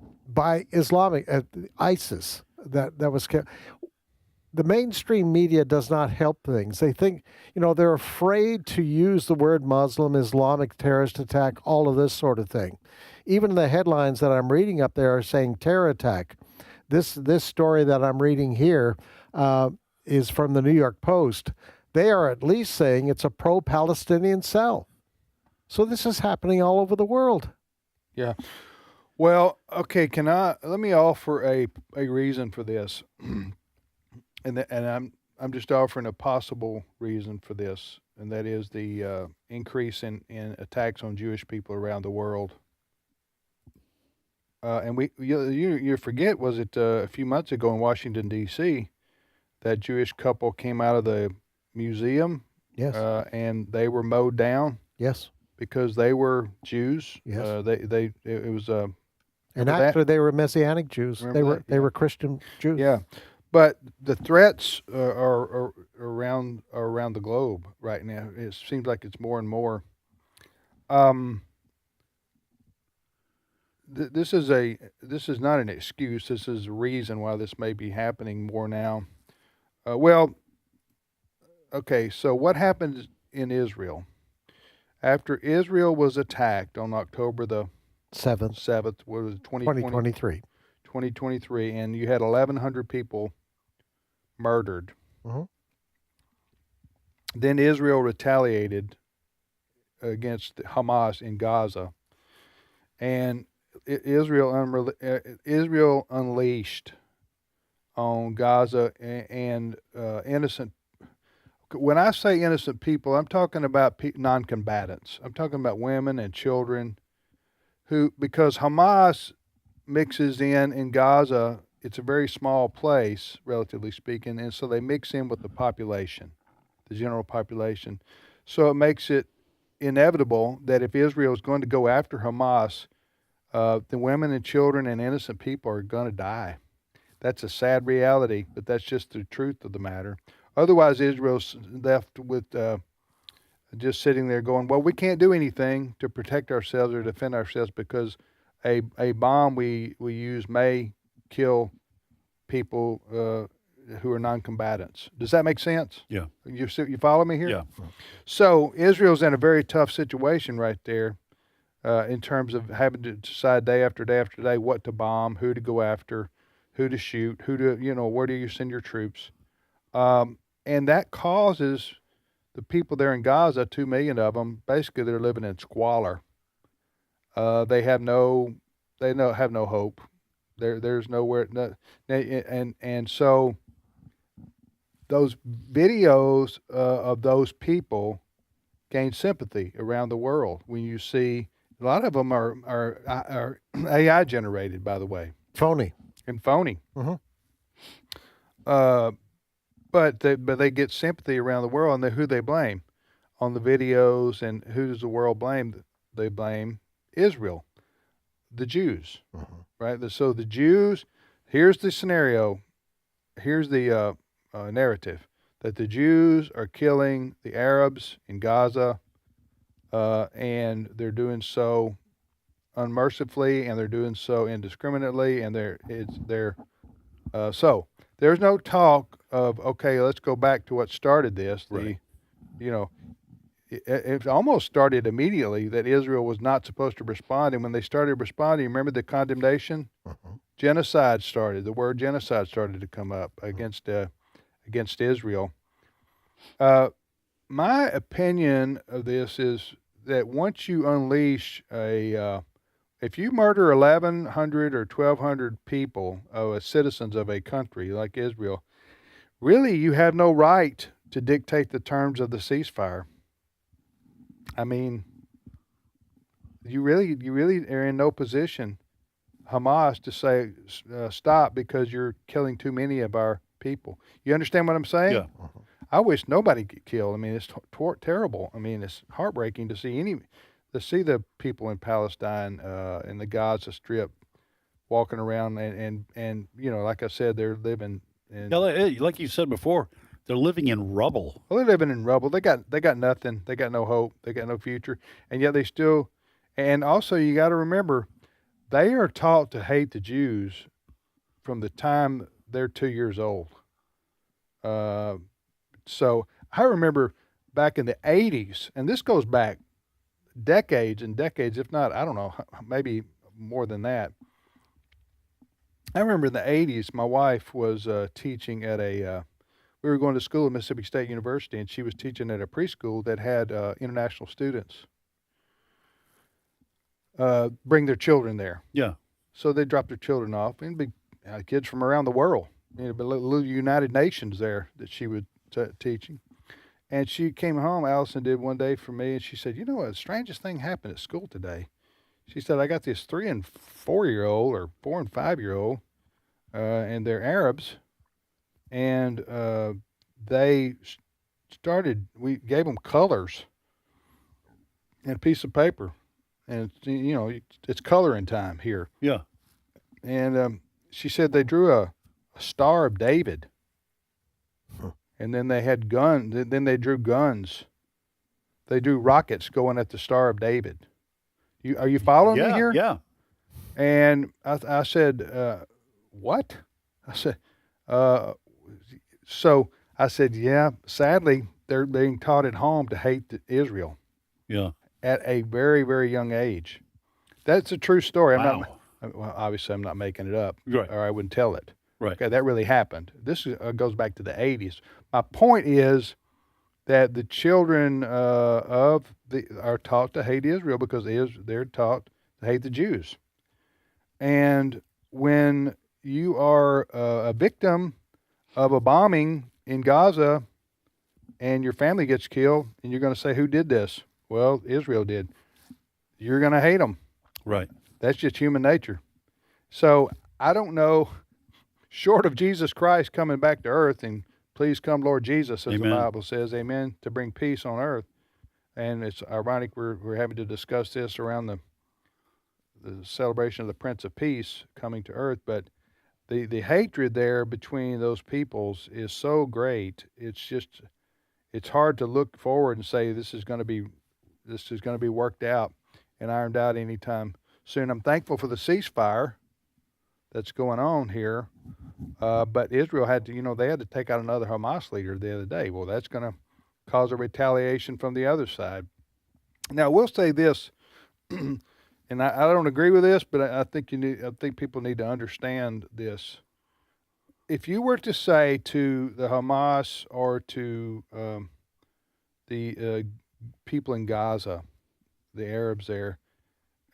Islamic ISIS. That was killed. The mainstream media does not help things. They think, they're afraid to use the word Muslim, Islamic terrorist attack, all of this sort of thing. Even the headlines that I'm reading up there are saying terror attack. This story that I'm reading here is from the New York Post. They are at least saying it's a pro-Palestinian cell. So this is happening all over the world. Yeah. Well, okay, let me offer a reason for this. And I'm just offering a possible reason for this, and that is the increase in attacks on Jewish people around the world. And you forget, was it a few months ago in Washington D.C. that Jewish couple came out of the museum? Yes. And they were mowed down. Yes. Because they were Jews. Yes. It was and actually they were Messianic Jews. They were Christian Jews. Yeah. But the threats are around the globe right now. It seems like it's more and more. This is not an excuse. This is a reason why this may be happening more now. Okay. So what happened in Israel after Israel was attacked on October the 7th? What was it? 2023. 2023, and you had 1,100 people murdered. Mm-hmm. Then Israel retaliated against Hamas in Gaza, and Israel unleashed on Gaza and innocent. When I say innocent people, I'm talking about non-combatants. I'm talking about women and children who, because Hamas mixes in Gaza, it's a very small place, relatively speaking, and so they mix in with the population, the general population. So it makes it inevitable that if Israel is going to go after Hamas, the women and children and innocent people are going to die. That's a sad reality, but that's just the truth of the matter. Otherwise, Israel's left with just sitting there going, well, we can't do anything to protect ourselves or defend ourselves because a bomb we use may kill people who are non-combatants. Does that make sense? Yeah. You follow me here? Yeah. So Israel's in a very tough situation right there in terms of having to decide day after day after day what to bomb, who to go after, who to shoot, where do you send your troops. And that causes the people there in Gaza, 2 million of them, basically they're living in squalor. They have no hope. There's nowhere, and so those videos of those people gain sympathy around the world when you see a lot of them are AI generated, by the way, Phony. and phony. Mhm. But they get sympathy around the world, and who they blame on the videos, and who does the world blame? They blame Israel, the Jews, right? So the Jews, here's the scenario, here's the narrative that the Jews are killing the Arabs in Gaza, and they're doing so unmercifully, and they're doing so indiscriminately, and so there's no talk of, okay, let's go back to what started this. Right. It almost started immediately that Israel was not supposed to respond, and when they started responding, remember the condemnation? Genocide started. The word genocide started to come up against Israel. My opinion of this is that once you unleash if you murder 1,100 or 1,200 people, citizens of a country like Israel, really you have no right to dictate the terms of the ceasefire. I mean, you really are in no position, Hamas, to say stop because you're killing too many of our people. You understand what I'm saying? Yeah. I wish nobody get killed. I mean, it's terrible. I mean, it's heartbreaking to see the people in Palestine in the Gaza Strip walking around and like I said, they're living in. Yeah, like you said before, they're living in rubble. Well, they're living in rubble. They got nothing. They got no hope. They got no future. And yet they still. And also, you got to remember, they are taught to hate the Jews from the time they're 2 years old. So I remember back in the 80s, and this goes back decades and decades, if not, I don't know, maybe more than that. I remember in the 80s, my wife was teaching at we were going to school at Mississippi State University, and she was teaching at a preschool that had international students bring their children there. Yeah. So they dropped their children off, and be kids from around the world, little United Nations there that she was teaching. And she came home, Allison did one day for me, and she said, what, the strangest thing happened at school today. She said, I got this 3 and 4 year old or 4 and 5 year old, and they're Arabs. And we gave them colors and a piece of paper. And, it's coloring time here. Yeah. And she said they drew a Star of David. And then they had guns. Then they drew guns. They drew rockets going at the Star of David. Are you following me here? Yeah. And I said, what? I said, so I said, yeah, sadly, they're being taught at home to hate Israel. Yeah. At a very, very young age. That's a true story. Wow. Obviously, I'm not making it up. Right. Or I wouldn't tell it. Right. Okay, that really happened. This goes back to the 80s. My point is that the children are taught to hate Israel because they're taught to hate the Jews. And when you are a victim of a bombing in Gaza and your family gets killed, and you're going to say, who did this? Well, Israel did. You're going to hate them. Right. That's just human nature. So I don't know, short of Jesus Christ coming back to earth, and please come, Lord Jesus, as Amen. the Bible says, amen, to bring peace on earth. And it's ironic we're having to discuss this around the celebration of the Prince of Peace coming to earth. But the hatred there between those peoples is so great. It's hard to look forward and say this is going to be worked out and ironed out anytime soon. I'm thankful for the ceasefire that's going on here, but Israel had to, they had to take out another Hamas leader the other day. Well, that's going to cause a retaliation from the other side. Now, we'll say this, and I don't agree with this, but I think people need to understand this. If you were to say to the Hamas or to the people in Gaza, the Arabs there,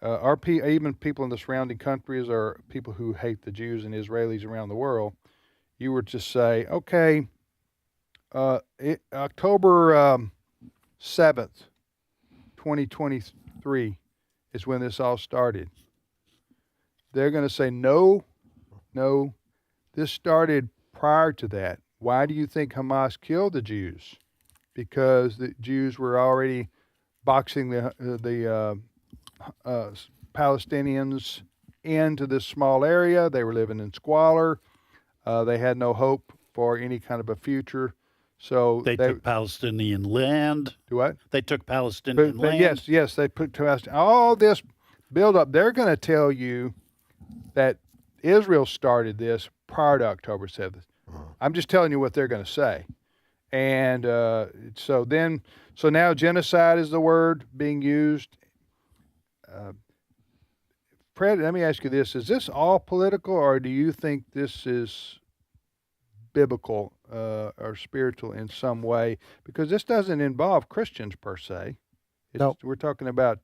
even people in the surrounding countries or people who hate the Jews and Israelis around the world, you were to say, okay, October 7th, 2023 is when this all started. They're going to say, no, this started prior to that. Why do you think Hamas killed the Jews? Because the Jews were already boxing the Palestinians into this small area. They were living in squalor. They had no hope for any kind of a future. So they took Palestinian land. Do what? They took Palestinian land. Yes, they put Palestinian. All this build-up, they're going to tell you that Israel started this prior to October 7th. I'm just telling you what they're going to say. And so now genocide is the word being used. Fred, let me ask you this. Is this all political, or do you think this is biblical or spiritual in some way? Because this doesn't involve Christians per se. No. We're talking about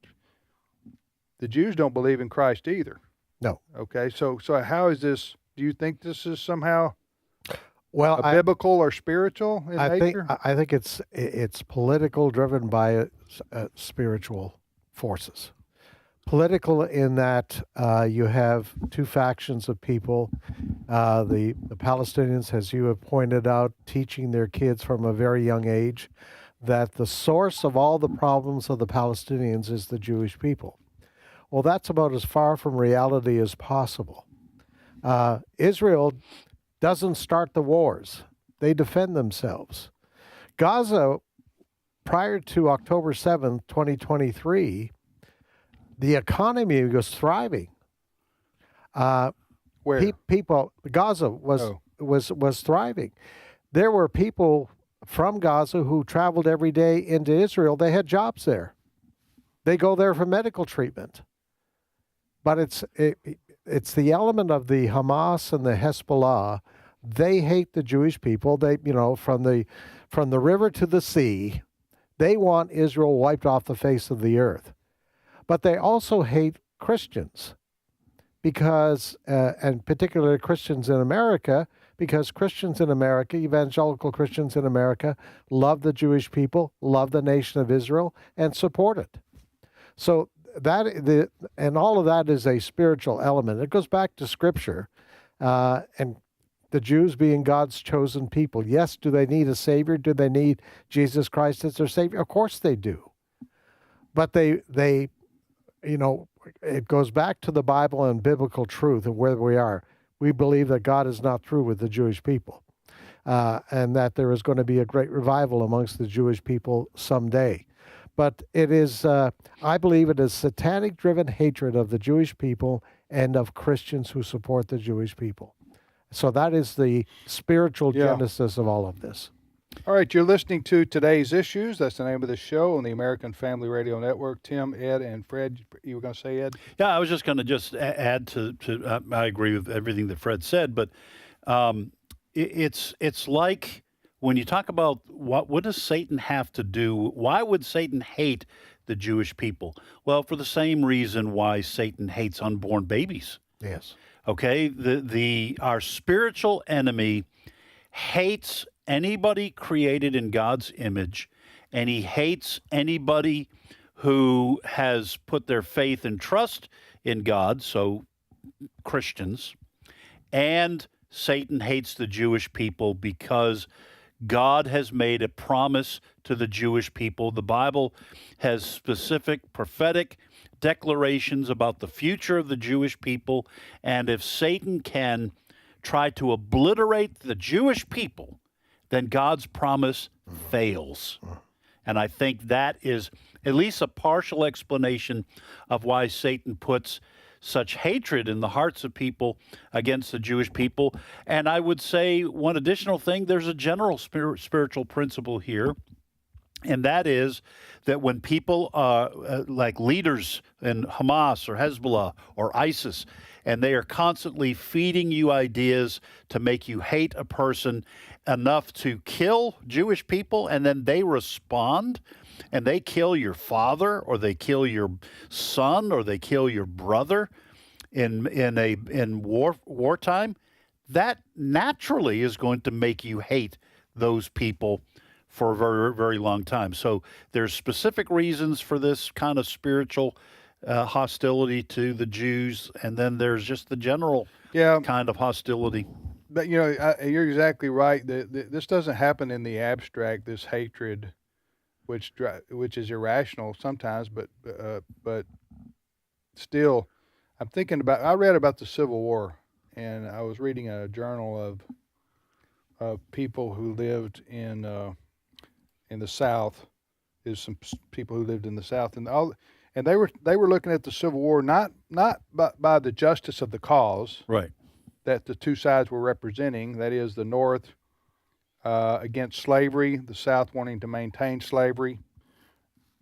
the Jews don't believe in Christ either. No. Okay, so how is this? Do you think this is somehow biblical or spiritual in nature? I think it's political, driven by spiritual forces. Political in that you have two factions of people. The Palestinians, as you have pointed out, teaching their kids from a very young age that the source of all the problems of the Palestinians is the Jewish people. Well, that's about as far from reality as possible. Israel doesn't start the wars. They defend themselves. Gaza, prior to October 7th, 2023, the economy was thriving. Where? Gaza was thriving. There were people from Gaza who traveled every day into Israel. They had jobs there. They go there for medical treatment. But it's the element of the Hamas and the Hezbollah. They hate the Jewish people. They, from the river to the sea, they want Israel wiped off the face of the earth. But they also hate Christians because, and particularly Christians in America, because Christians in America, evangelical Christians in America, love the Jewish people, love the nation of Israel, and support it. So and all of that is a spiritual element. It goes back to Scripture, and the Jews being God's chosen people. Yes, do they need a Savior? Do they need Jesus Christ as their Savior? Of course they do. But they it goes back to the Bible and biblical truth of where we are. We believe that God is not through with the Jewish people, and that there is going to be a great revival amongst the Jewish people someday. But it is, I believe it is satanic-driven hatred of the Jewish people and of Christians who support the Jewish people. So that is the spiritual genesis of all of this. All right, you're listening to Today's Issues. That's the name of the show on the American Family Radio Network. Tim, Ed, and Fred, you were going to say, Ed? Yeah, I was just going to add to I agree with everything that Fred said, but it's like when you talk about what does Satan have to do? Why would Satan hate the Jewish people? Well, for the same reason why Satan hates unborn babies. Yes. Okay, our spiritual enemy hates anybody created in God's image, and he hates anybody who has put their faith and trust in God, so Christians, and Satan hates the Jewish people because God has made a promise to the Jewish people. The Bible has specific prophetic declarations about the future of the Jewish people, and if Satan can try to obliterate the Jewish people, then God's promise fails. And I think that is at least a partial explanation of why Satan puts such hatred in the hearts of people against the Jewish people. And I would say one additional thing, there's a general spiritual principle here, and that is that when people like leaders in Hamas or Hezbollah or ISIS, and they are constantly feeding you ideas to make you hate a person enough to kill Jewish people, and then they respond and they kill your father or they kill your son or they kill your brother in wartime, that naturally is going to make you hate those people for a very, very long time. So there's specific reasons for this kind of spiritual hostility to the Jews, and then there's just the general kind of hostility. But you're exactly right. This doesn't happen in the abstract. This hatred, which is irrational sometimes, but still, I'm thinking about. I read about the Civil War, and I was reading a journal of people who lived in the South. There's some people who lived in the South, and they were looking at the Civil War not by the justice of the cause, right, that the two sides were representing. That is, the North against slavery, the South wanting to maintain slavery.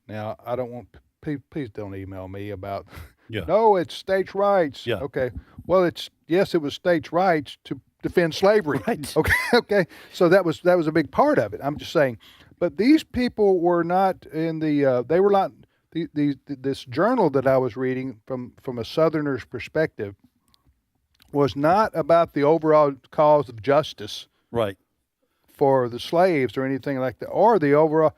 Now, I don't want. Please don't email me about. Yeah. No, it's states' rights. Yeah. Okay. Well, it was states' rights to defend slavery. Right. Okay. Okay. So that was a big part of it. I'm just saying, but these people were not in the. They were not. This journal that I was reading from a Southerner's perspective was not about the overall cause of justice, right, for the slaves or anything like that, or the overall.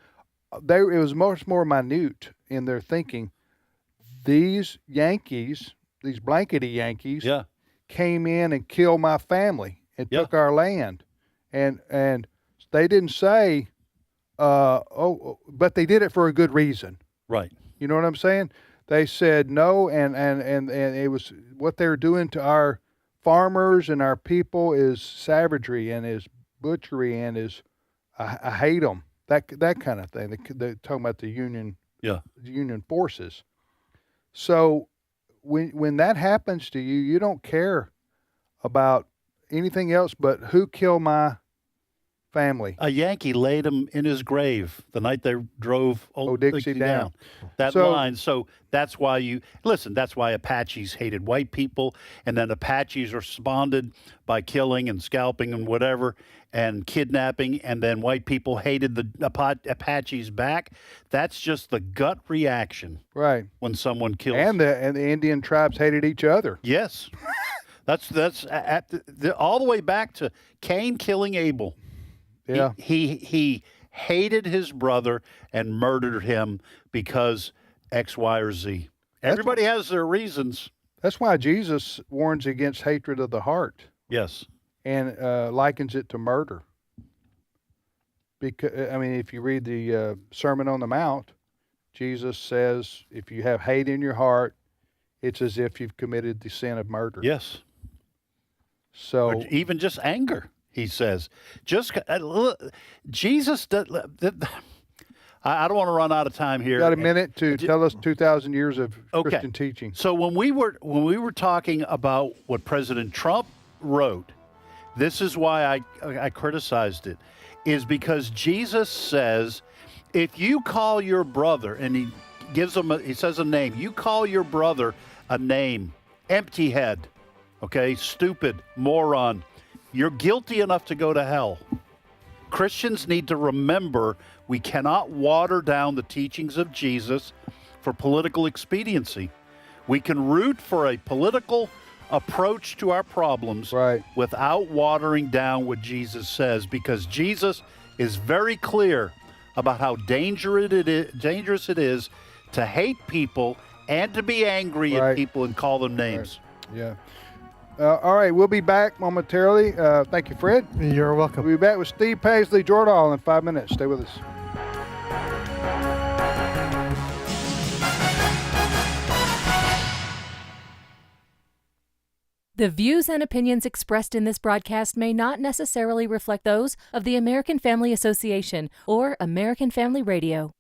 It was much more minute in their thinking. These Yankees, these blankety Yankees, came in and killed my family and took our land, and they didn't say, but they did it for a good reason. Right. You know what I'm saying? They said no, and it was what they're doing to our farmers and our people is savagery and is butchery and is I hate them. That kind of thing. They're talking about the Union forces. So when that happens to you, you don't care about anything else but who killed my family. A Yankee laid him in his grave the night they drove Old Dixie down. That line. So that's why that's why Apaches hated white people, and then Apaches responded by killing and scalping and whatever and kidnapping, and then white people hated the Apaches back. That's just the gut reaction. Right. When someone kills. And the Indian tribes hated each other. Yes. That's all the way back to Cain killing Abel. Yeah. He hated his brother and murdered him because X, Y, or Z. Everybody has their reasons. That's why Jesus warns against hatred of the heart. Yes. And likens it to murder. Because if you read the Sermon on the Mount, Jesus says, if you have hate in your heart, it's as if you've committed the sin of murder. Yes. So or even just anger. He says, Jesus, I don't want to run out of time here. Got a minute to tell us 2,000 years of Christian teaching. So when we were talking about what President Trump wrote, this is why I criticized it, is because Jesus says, if you call your brother, and he says a name, you call your brother a name, empty head, okay, stupid, moron, you're guilty enough to go to hell. Christians need to remember we cannot water down the teachings of Jesus for political expediency. We can root for a political approach to our problems without watering down what Jesus says, because Jesus is very clear about how dangerous it is to hate people and to be angry at people and call them names. Right. Yeah. All right, we'll be back momentarily. Thank you, Fred. You're welcome. We'll be back with Steve Paisley, Jordan in 5 minutes. Stay with us. The views and opinions expressed in this broadcast may not necessarily reflect those of the American Family Association or American Family Radio.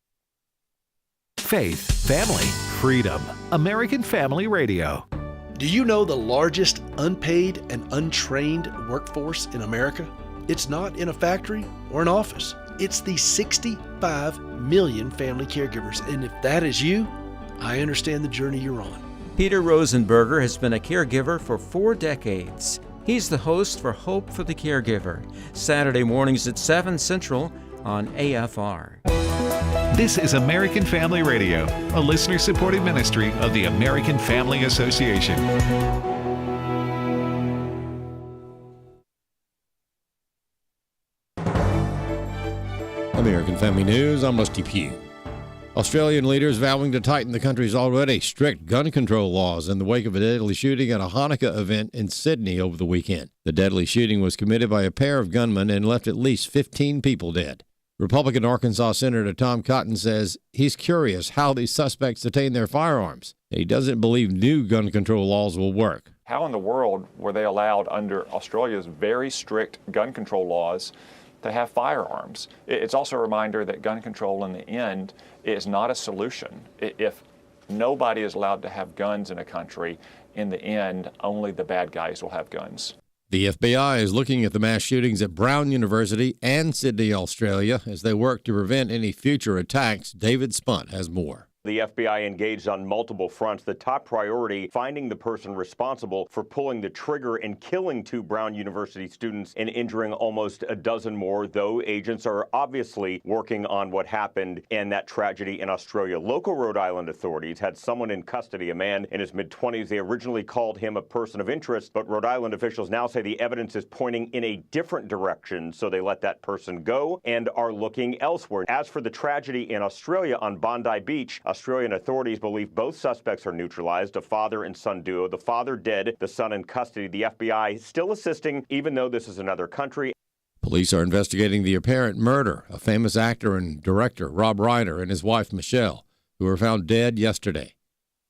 Faith, family, freedom. American Family Radio. Do you know the largest unpaid and untrained workforce in America? It's not in a factory or an office. It's the 65 million family caregivers. And if that is you, I understand the journey you're on. Peter Rosenberger has been a caregiver for 4 decades. He's the host for Hope for the Caregiver, Saturday mornings at 7 Central on AFR. This is American Family Radio, a listener-supported ministry of the American Family Association. American Family News, I'm Rusty Pugh. Australian leaders vowing to tighten the country's already strict gun control laws in the wake of a deadly shooting at a Hanukkah event in Sydney over the weekend. The deadly shooting was committed by a pair of gunmen and left at least 15 people dead. Republican Arkansas Senator Tom Cotton says he's curious how these suspects detain their firearms. He doesn't believe new gun control laws will work. How in the world were they allowed under Australia's very strict gun control laws to have firearms? It's also a reminder that gun control in the end is not a solution. If nobody is allowed to have guns in a country, in the end, only the bad guys will have guns. The FBI is looking at the mass shootings at Brown University and Sydney, Australia, as they work to prevent any future attacks. David Spunt has more. The FBI engaged on multiple fronts. The top priority, finding the person responsible for pulling the trigger and killing 2 Brown University students and injuring almost a dozen more, though agents are obviously working on what happened in that tragedy in Australia. Local Rhode Island authorities had someone in custody, a man in his mid-20s. They originally called him a person of interest, but Rhode Island officials now say the evidence is pointing in a different direction, so they let that person go and are looking elsewhere. As for the tragedy in Australia on Bondi Beach, Australian authorities believe both suspects are neutralized, a father and son duo. The father dead, the son in custody. The FBI still assisting, even though this is another country. Police are investigating the apparent murder of famous actor and director Rob Reiner and his wife Michelle, who were found dead yesterday.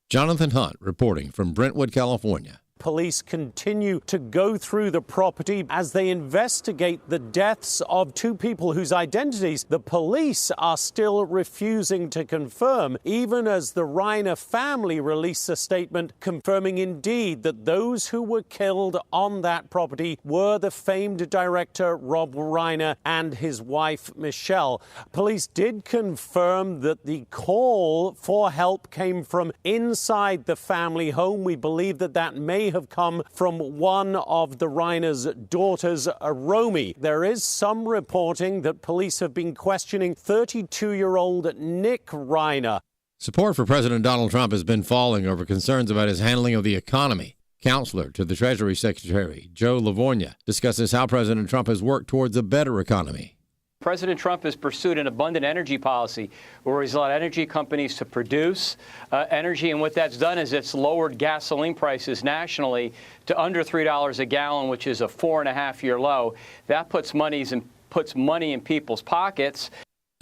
Jonathan Hunt reporting from Brentwood, California. Police continue to go through the property as they investigate the deaths of 2 people whose identities the police are still refusing to confirm, even as the Reiner family released a statement confirming indeed that those who were killed on that property were the famed director Rob Reiner and his wife Michelle. Police did confirm that the call for help came from inside the family home. We believe that may have come from one of the Reiner's daughters, Romy. There is some reporting that police have been questioning 32-year-old Nick Reiner. Support for President Donald Trump has been falling over concerns about his handling of the economy. Counselor to the Treasury Secretary, Joe Lavorgna, discusses how President Trump has worked towards a better economy. President Trump has pursued an abundant energy policy where he's allowed energy companies to produce energy, and what that's done is it's lowered gasoline prices nationally to under $3 a gallon, which is a 4.5-year low. That puts money in people's pockets.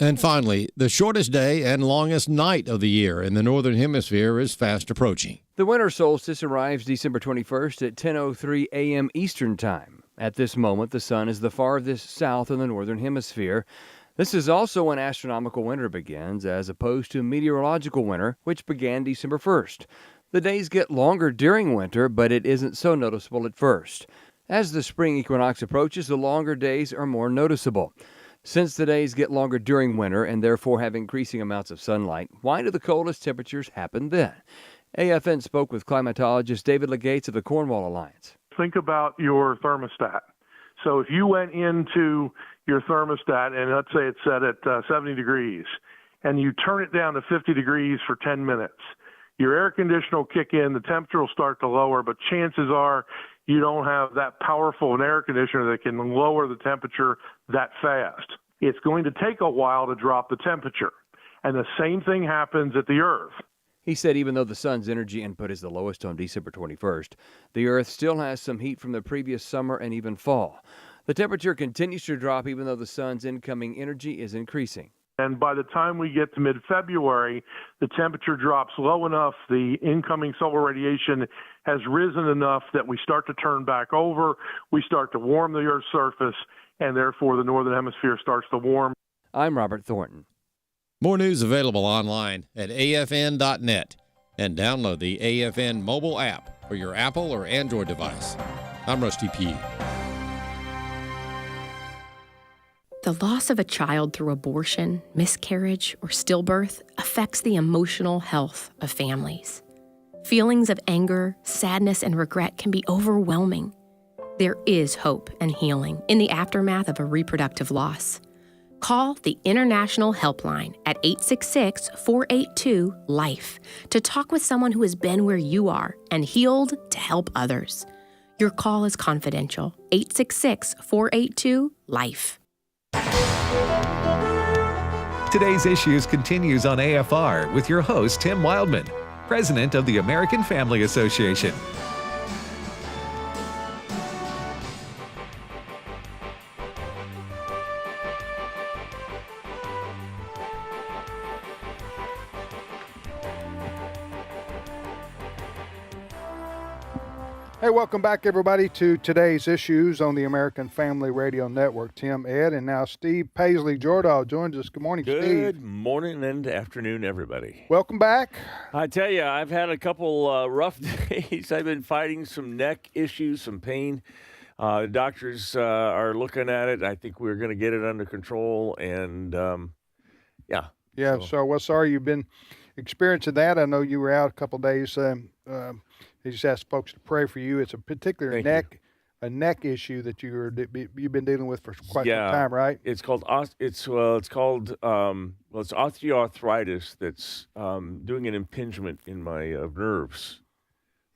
And finally, the shortest day and longest night of the year in the Northern Hemisphere is fast approaching. The winter solstice arrives December 21st at 10:03 a.m. Eastern Time. At this moment, the sun is the farthest south in the Northern Hemisphere. This is also when astronomical winter begins, as opposed to meteorological winter, which began December 1st. The days get longer during winter, but it isn't so noticeable at first. As the spring equinox approaches, the longer days are more noticeable. Since the days get longer during winter and therefore have increasing amounts of sunlight, why do the coldest temperatures happen then? AFN spoke with climatologist David Legates of the Cornwall Alliance. Think about your thermostat. So if you went into your thermostat and let's say it's set at 70 degrees and you turn it down to 50 degrees for 10 minutes, your air conditioner will kick in, the temperature will start to lower, but chances are you don't have that powerful an air conditioner that can lower the temperature that fast. It's going to take a while to drop the temperature. And the same thing happens at the Earth. He said even though the sun's energy input is the lowest on December 21st, the Earth still has some heat from the previous summer and even fall. The temperature continues to drop even though the sun's incoming energy is increasing. And by the time we get to mid-February, the temperature drops low enough, the incoming solar radiation has risen enough that we start to turn back over, we start to warm the Earth's surface, and therefore the Northern Hemisphere starts to warm. I'm Robert Thornton. More news available online at afn.net and download the AFN mobile app for your Apple or Android device. I'm Rusty P. The loss of a child through abortion, miscarriage, or stillbirth affects the emotional health of families. Feelings of anger, sadness, and regret can be overwhelming. There is hope and healing in the aftermath of a reproductive loss. Call the International Helpline at 866-482-LIFE to talk with someone who has been where you are and healed to help others. Your call is confidential. 866-482-LIFE. Today's Issues continues on AFR with your host, Tim Wildmon, President of the American Family Association. Hey, welcome back, everybody, to today's issues on the American Family Radio Network. Tim, Ed, and now Steve Paisley Jordahl joins us. Good morning, Steve. Good morning and afternoon, everybody. Welcome back. I tell you, I've had a couple rough days. I've been fighting some neck issues, some pain. Doctors are looking at it. I think we're going to get it under control, and yeah. Yeah, so well, sorry you've been experiencing that. I know you were out a couple of days. He just asked folks to pray for you. It's a particular neck issue that you've been dealing with for quite some time, right? It's called osteoarthritis that's doing an impingement in my nerves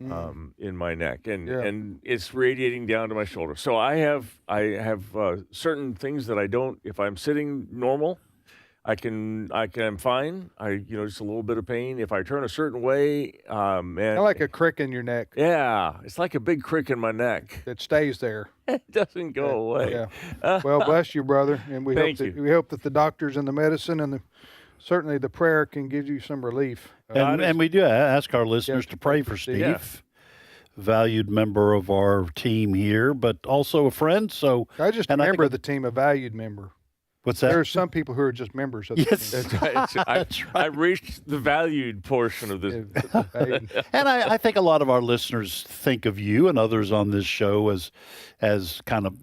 in my neck, and it's radiating down to my shoulder. So I have certain things that I don't. If I'm sitting normal, I'm fine. Just a little bit of pain. If I turn a certain way, man. Kind of like a crick in your neck. Yeah, it's like a big crick in my neck. It stays there. It doesn't go away. Yeah. Well, bless you, brother. And we hope that the doctors and the medicine and certainly the prayer can give you some relief. And we do ask our listeners to pray for Steve. Yeah. Valued member of our team here, but also a friend. So I just a member of the team, a valued member. What's that? There are some people who are just members of the team. That's right. That's right. I reached the valued portion of this. And I think a lot of our listeners think of you and others on this show as kind of,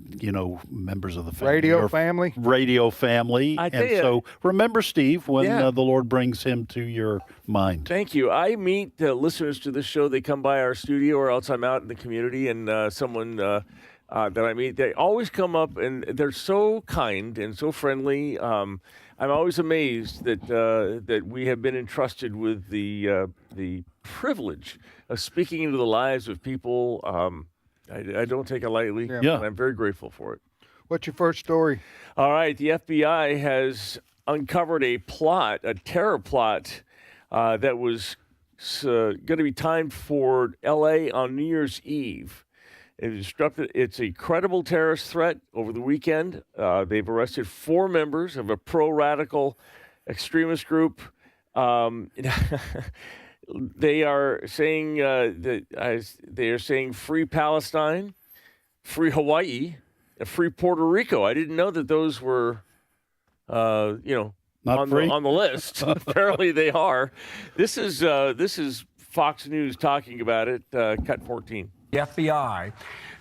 members of the family. Radio family. So remember Steve when the Lord brings him to your mind. Thank you. I meet listeners to this show. They come by our studio or else I'm out in the community and someone that I meet, they always come up and they're so kind and so friendly. I'm always amazed that we have been entrusted with the privilege of speaking into the lives of people. I don't take it lightly, and I'm very grateful for it. What's your first story? All right, the FBI has uncovered a terror plot that was going to be timed for L.A. on New Year's Eve. It's a credible terrorist threat over the weekend. They've arrested 4 members of a pro-radical extremist group. They are saying free Palestine, free Hawaii, and free Puerto Rico. I didn't know that those were, on the list. Apparently they are. This is Fox News talking about it. Cut 14. The FBI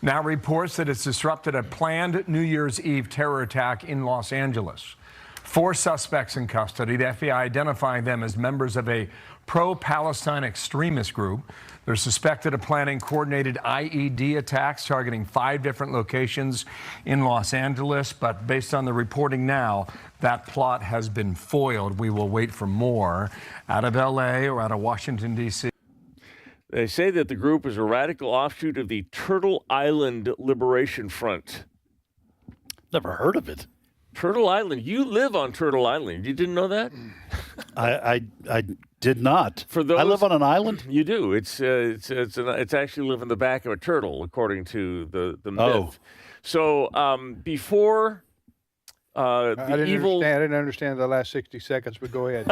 now reports that it's disrupted a planned New Year's Eve terror attack in Los Angeles. 4 suspects in custody, the FBI identifying them as members of a pro-Palestine extremist group. They're suspected of planning coordinated IED attacks targeting 5 different locations in Los Angeles. But based on the reporting now, that plot has been foiled. We will wait for more out of L.A. or out of Washington, D.C. They say that the group is a radical offshoot of the Turtle Island Liberation Front. Never heard of it. Turtle Island. You live on Turtle Island. You didn't know that? I did not. For those, I live on an island? You do. It's actually live in the back of a turtle, according to the myth. Oh. So before I didn't understand the last 60 seconds, but go ahead.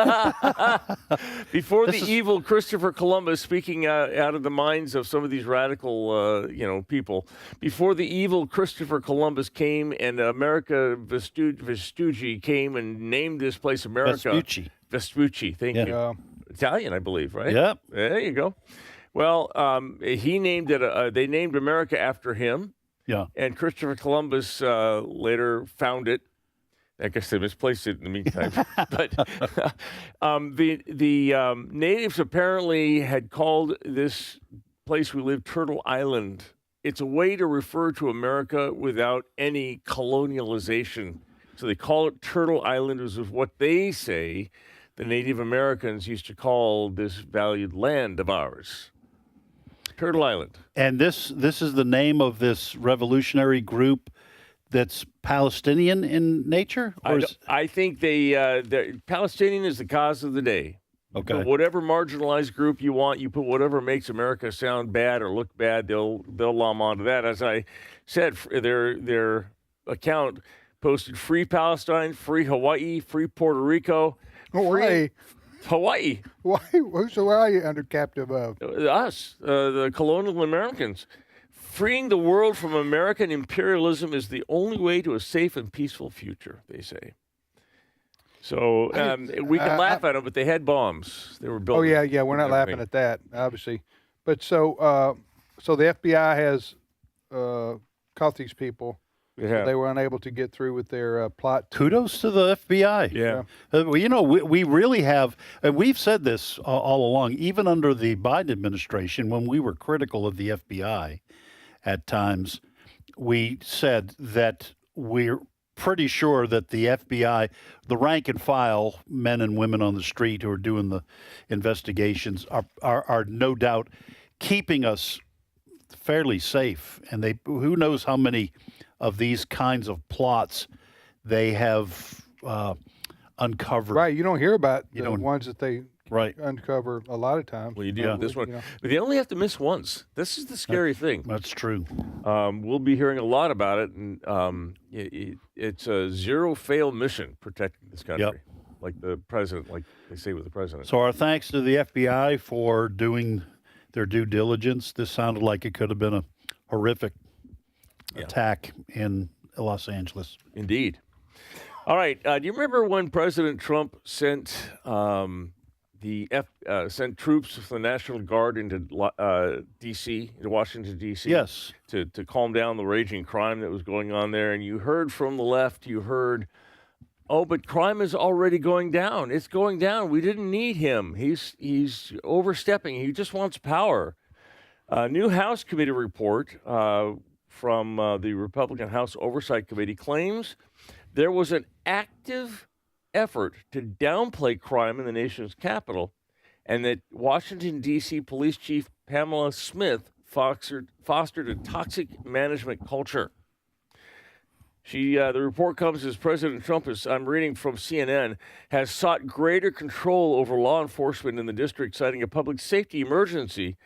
Before evil Christopher Columbus, speaking out of the minds of some of these radical, people, before the evil Christopher Columbus came and America Vespucci came and named this place America. Vespucci, thank you. Italian, I believe, right? Yep. There you go. Well, he named it. They named America after him. Yeah. And Christopher Columbus later found it. I guess they misplaced it in the meantime. But the natives apparently had called this place we live Turtle Island. It's a way to refer to America without any colonialization. So they call it Turtle Island, which is what they say the Native Americans used to call this valued land of ours. Turtle Island. And this is the name of this revolutionary group that's Palestinian in nature? Or I think the Palestinian is the cause of the day. Okay. Put whatever marginalized group you want, you put whatever makes America sound bad or look bad, they'll lom onto that. As I said, their account posted free Palestine, free Hawaii, free Puerto Rico, Hawaii. Hawaii. Why? Who's Hawaii under captive of? Us, the colonial Americans. Freeing the world from American imperialism is the only way to a safe and peaceful future, they say. So we can laugh at them, but they had bombs. They were built. Oh yeah. We're not laughing at that, obviously. But so the FBI has caught these people. Yeah. They were unable to get through with their plot. Kudos to the FBI. Yeah. We really have, and we've said this all along, even under the Biden administration, when we were critical of the FBI at times, we said that we're pretty sure that the FBI, the rank and file men and women on the street who are doing the investigations are no doubt keeping us fairly safe. And who knows how many of these kinds of plots they have uncovered. Right, you don't hear about the ones that they uncover a lot of times. Well, you do this one. But they only have to miss once. This is the scary thing. That's true. We'll be hearing a lot about it, and it's a zero-fail mission protecting this country, like the president, like they say with the president. So our thanks to the FBI for doing their due diligence. This sounded like it could have been a horrific attack in Los Angeles. Indeed. All right. Do you remember when President Trump sent sent troops of the National Guard into D.C., into Washington, D.C.? Yes. To calm down the raging crime that was going on there. And you heard from the left, but crime is already going down. It's going down. We didn't need him. He's overstepping. He just wants power. A new House committee report from the Republican House Oversight Committee claims there was an active effort to downplay crime in the nation's capital, and that Washington, D.C. Police Chief Pamela Smith fostered a toxic management culture. The report comes as President Trump, I'm reading from CNN, has sought greater control over law enforcement in the district, citing a public safety emergency.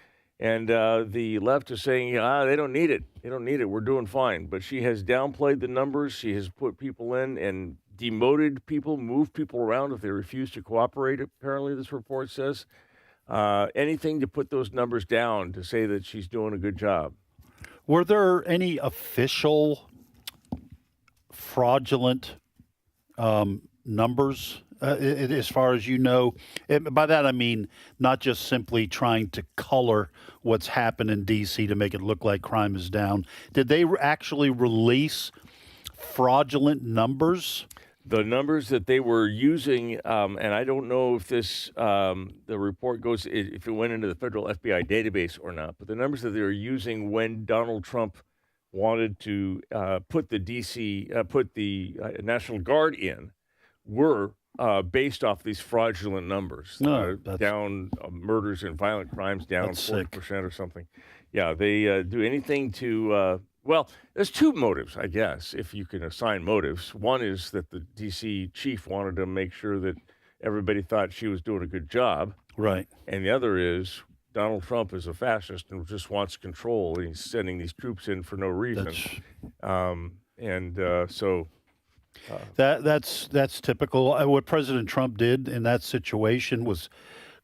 And the left is saying, they don't need it. They don't need it. We're doing fine. But she has downplayed the numbers. She has put people in and demoted people, moved people around if they refuse to cooperate, apparently, this report says. Anything to put those numbers down to say that she's doing a good job. Were there any official fraudulent numbers as far as you know? By that I mean not just simply trying to color what's happened in D.C. to make it look like crime is down. Did they actually release fraudulent numbers? The numbers that they were using, and I don't know if the report goes, if it went into the federal FBI database or not, but the numbers that they were using when Donald Trump wanted to put the National Guard in were based off these fraudulent numbers. Down murders and violent crimes down 40% or something. Yeah, they do anything to, there's two motives, I guess, if you can assign motives. One is that the D.C. chief wanted to make sure that everybody thought she was doing a good job. Right. And the other is Donald Trump is a fascist and just wants control, and he's sending these troops in for no reason. That's typical. What President Trump did in that situation was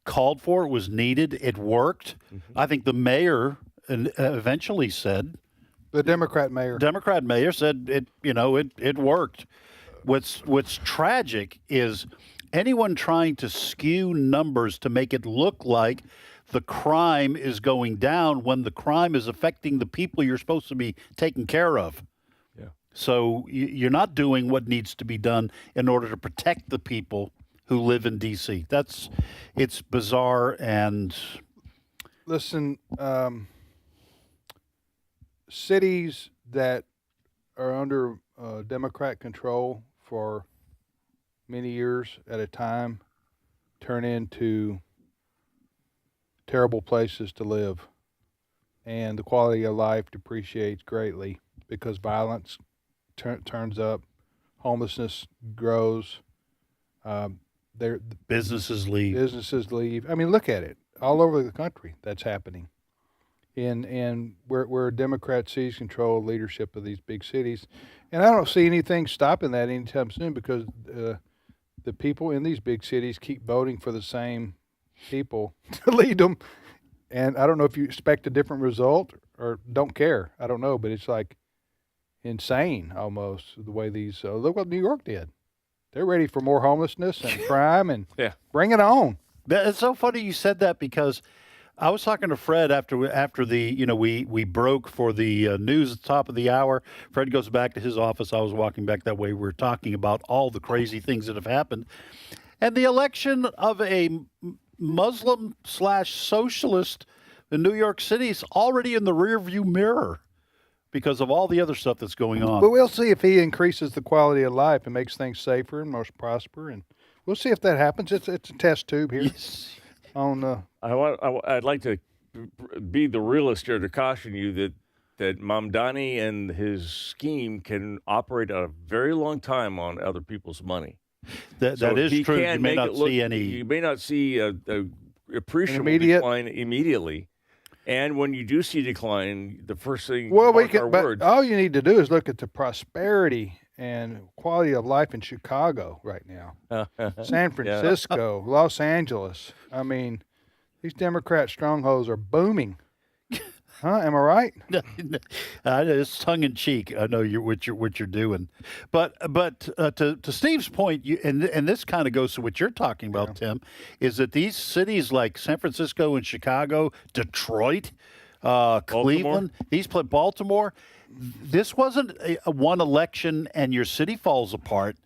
called for. It was needed. It worked. Mm-hmm. I think the mayor eventually said. The Democrat mayor said it worked. What's tragic is anyone trying to skew numbers to make it look like the crime is going down when the crime is affecting the people you're supposed to be taking care of. Yeah. So you're not doing what needs to be done in order to protect the people who live in D.C. It's bizarre. And listen, cities that are under Democrat control for many years at a time turn into terrible places to live, and the quality of life depreciates greatly because violence turns up, homelessness grows. Businesses leave. Businesses leave. I mean, look at it all over the country. That's happening, and where Democrats seize control of leadership of these big cities, and I don't see anything stopping that anytime soon because the people in these big cities keep voting for the same people to lead them, and I don't know if you expect a different result or don't care. I don't know, but it's like insane almost the way these. Look what New York did. They're ready for more homelessness and crime, and bring it on. It's so funny you said that because I was talking to Fred after the we broke for the news at the top of the hour. Fred goes back to his office. I was walking back that way. We were talking about all the crazy things that have happened, and the election of a Muslim/socialist in New York City is already in the rearview mirror because of all the other stuff that's going on. But we'll see if he increases the quality of life and makes things safer and more prosper, and we'll see if that happens. It's a test tube here. Yes. I'd like to be the realist here to caution you that Mamdani and his scheme can operate a very long time on other people's money. That is true. You may not see any. You may not see a appreciable decline immediately. And when you do see decline, the first thing but all you need to do is look at the prosperity and quality of life in Chicago right now, San Francisco, Los Angeles. I mean, these Democrat strongholds are booming. Huh? Am I right? It's tongue in cheek. I know what you're doing, but to Steve's point, and this kind of goes to what you're talking about, Tim, is that these cities like San Francisco and Chicago, Detroit, Cleveland, Baltimore. This wasn't a one election and your city falls apart.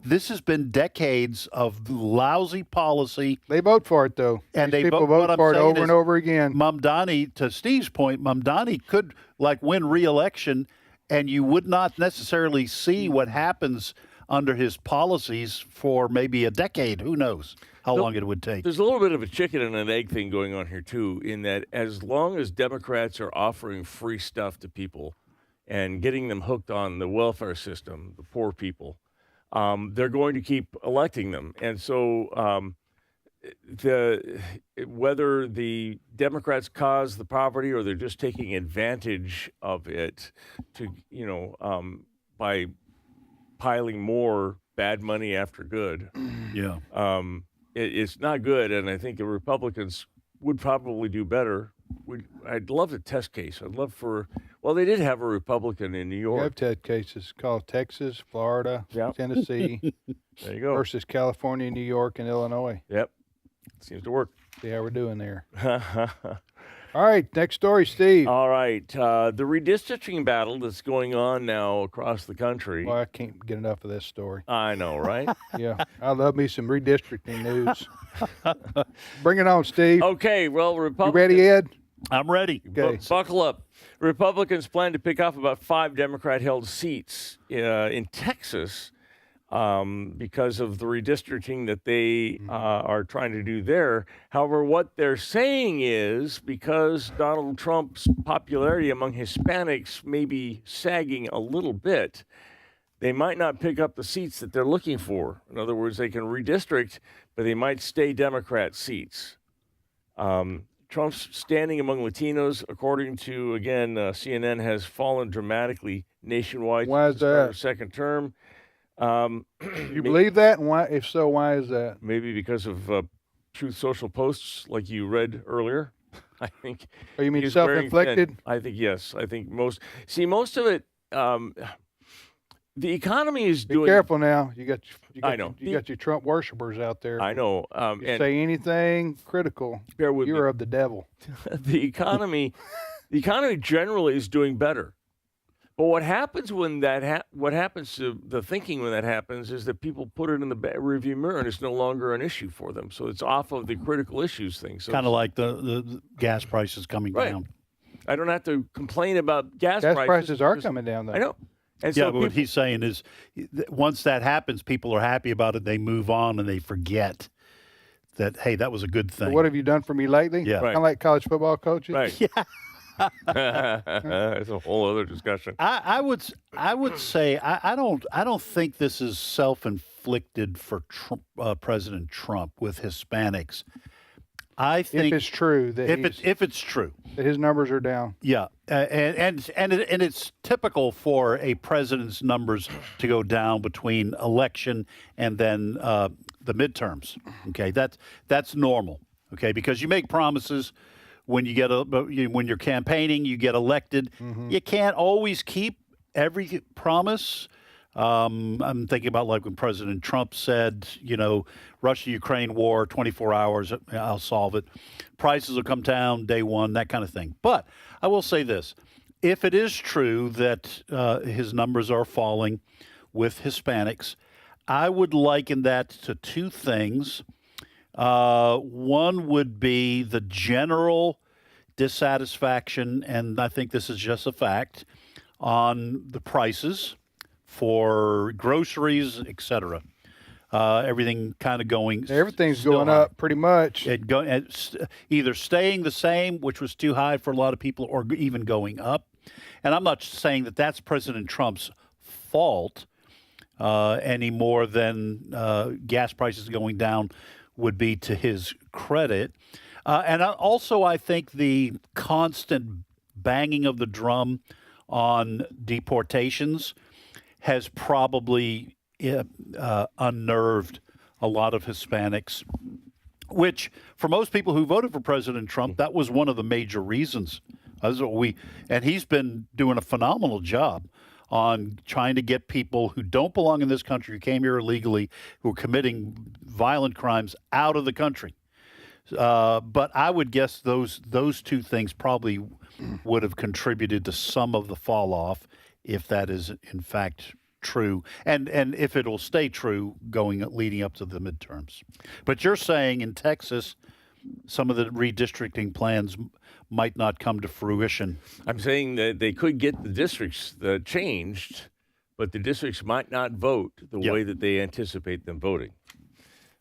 This has been decades of lousy policy. They vote for it, though. And people vote for it over and over again. Mamdani, to Steve's point, Mamdani could win re-election, and you would not necessarily see what happens under his policies for maybe a decade. Who knows how long it would take. There's a little bit of a chicken and an egg thing going on here, too, in that as long as Democrats are offering free stuff to people and getting them hooked on the welfare system, the poor people, they're going to keep electing them. And so whether the Democrats cause the poverty or they're just taking advantage of it to, by piling more bad money after good. Yeah. It's not good. And I think the Republicans would probably do better. I'd love a test case. I'd love they did have a Republican in New York. We have test cases called Texas, Florida, Tennessee. There you go. Versus California, New York, and Illinois. Yep. Seems to work. See how we're doing there. All right, next story, Steve. All right. The redistricting battle that's going on now across the country. Well, I can't get enough of this story. I know, right? Yeah, I love me some redistricting news. Bring it on, Steve. Okay, well, You ready, Ed? I'm ready. Okay. Buckle up. Republicans plan to pick off about 5 Democrat-held seats in Texas because of the redistricting that they are trying to do there. However, what they're saying is because Donald Trump's popularity among Hispanics may be sagging a little bit, they might not pick up the seats that they're looking for. In other words, they can redistrict, but they might stay Democrat seats. Trump's standing among Latinos, according to, again, CNN, has fallen dramatically nationwide. Why is that? Second term. You believe that? And why? If so, why is that? Maybe because of Truth Social posts like you read earlier. I think. Oh, you mean he's wearing self-inflicted? thin. I think, yes. I think most of it, the economy is doing. Be careful now. You got I know. You got your Trump worshipers out there. I know. You say anything critical, you're of the devil. The economy generally is doing better. But what happens when what happens to the thinking when that happens is that people put it in the rearview mirror and it's no longer an issue for them. So it's off of the critical issues thing. So kind of like the gas prices coming down. I don't have to complain about gas prices. Gas prices are coming down, though. I know. And yeah, so but what he's saying is once that happens, people are happy about it. They move on and they forget that, hey, that was a good thing. So what have you done for me lately? Yeah. Kind of like college football coaches? Right. Yeah. That's a whole other discussion. I would say I don't think this is self-inflicted for President Trump with Hispanics. I think if it's true that if it's true that his numbers are down. Yeah, and it's typical for a president's numbers to go down between election and then the midterms. Okay, that's normal. Okay, because you make promises when you get when you're campaigning, you get elected. Mm-hmm. You can't always keep every promise. I'm thinking about like when President Trump said, Russia-Ukraine war, 24 hours, I'll solve it. Prices will come down day one, that kind of thing. But I will say this. If it is true that his numbers are falling with Hispanics, I would liken that to two things. One would be the general dissatisfaction, and I think this is just a fact, on the prices for groceries, etc. Everything kind of going. Everything's going up pretty much. It's either staying the same, which was too high for a lot of people, or even going up. And I'm not saying that that's President Trump's fault any more than gas prices going down would be to his credit. And also, I think the constant banging of the drum on deportations has probably unnerved a lot of Hispanics, which for most people who voted for President Trump, that was one of the major reasons. And he's been doing a phenomenal job on trying to get people who don't belong in this country, who came here illegally, who are committing violent crimes out of the country. But I would guess those two things probably would have contributed to some of the fall off, if that is in fact true, and if it'll stay true leading up to the midterms. But you're saying in Texas, some of the redistricting plans might not come to fruition. I'm saying that they could get the districts changed, but the districts might not vote the way that they anticipate them voting.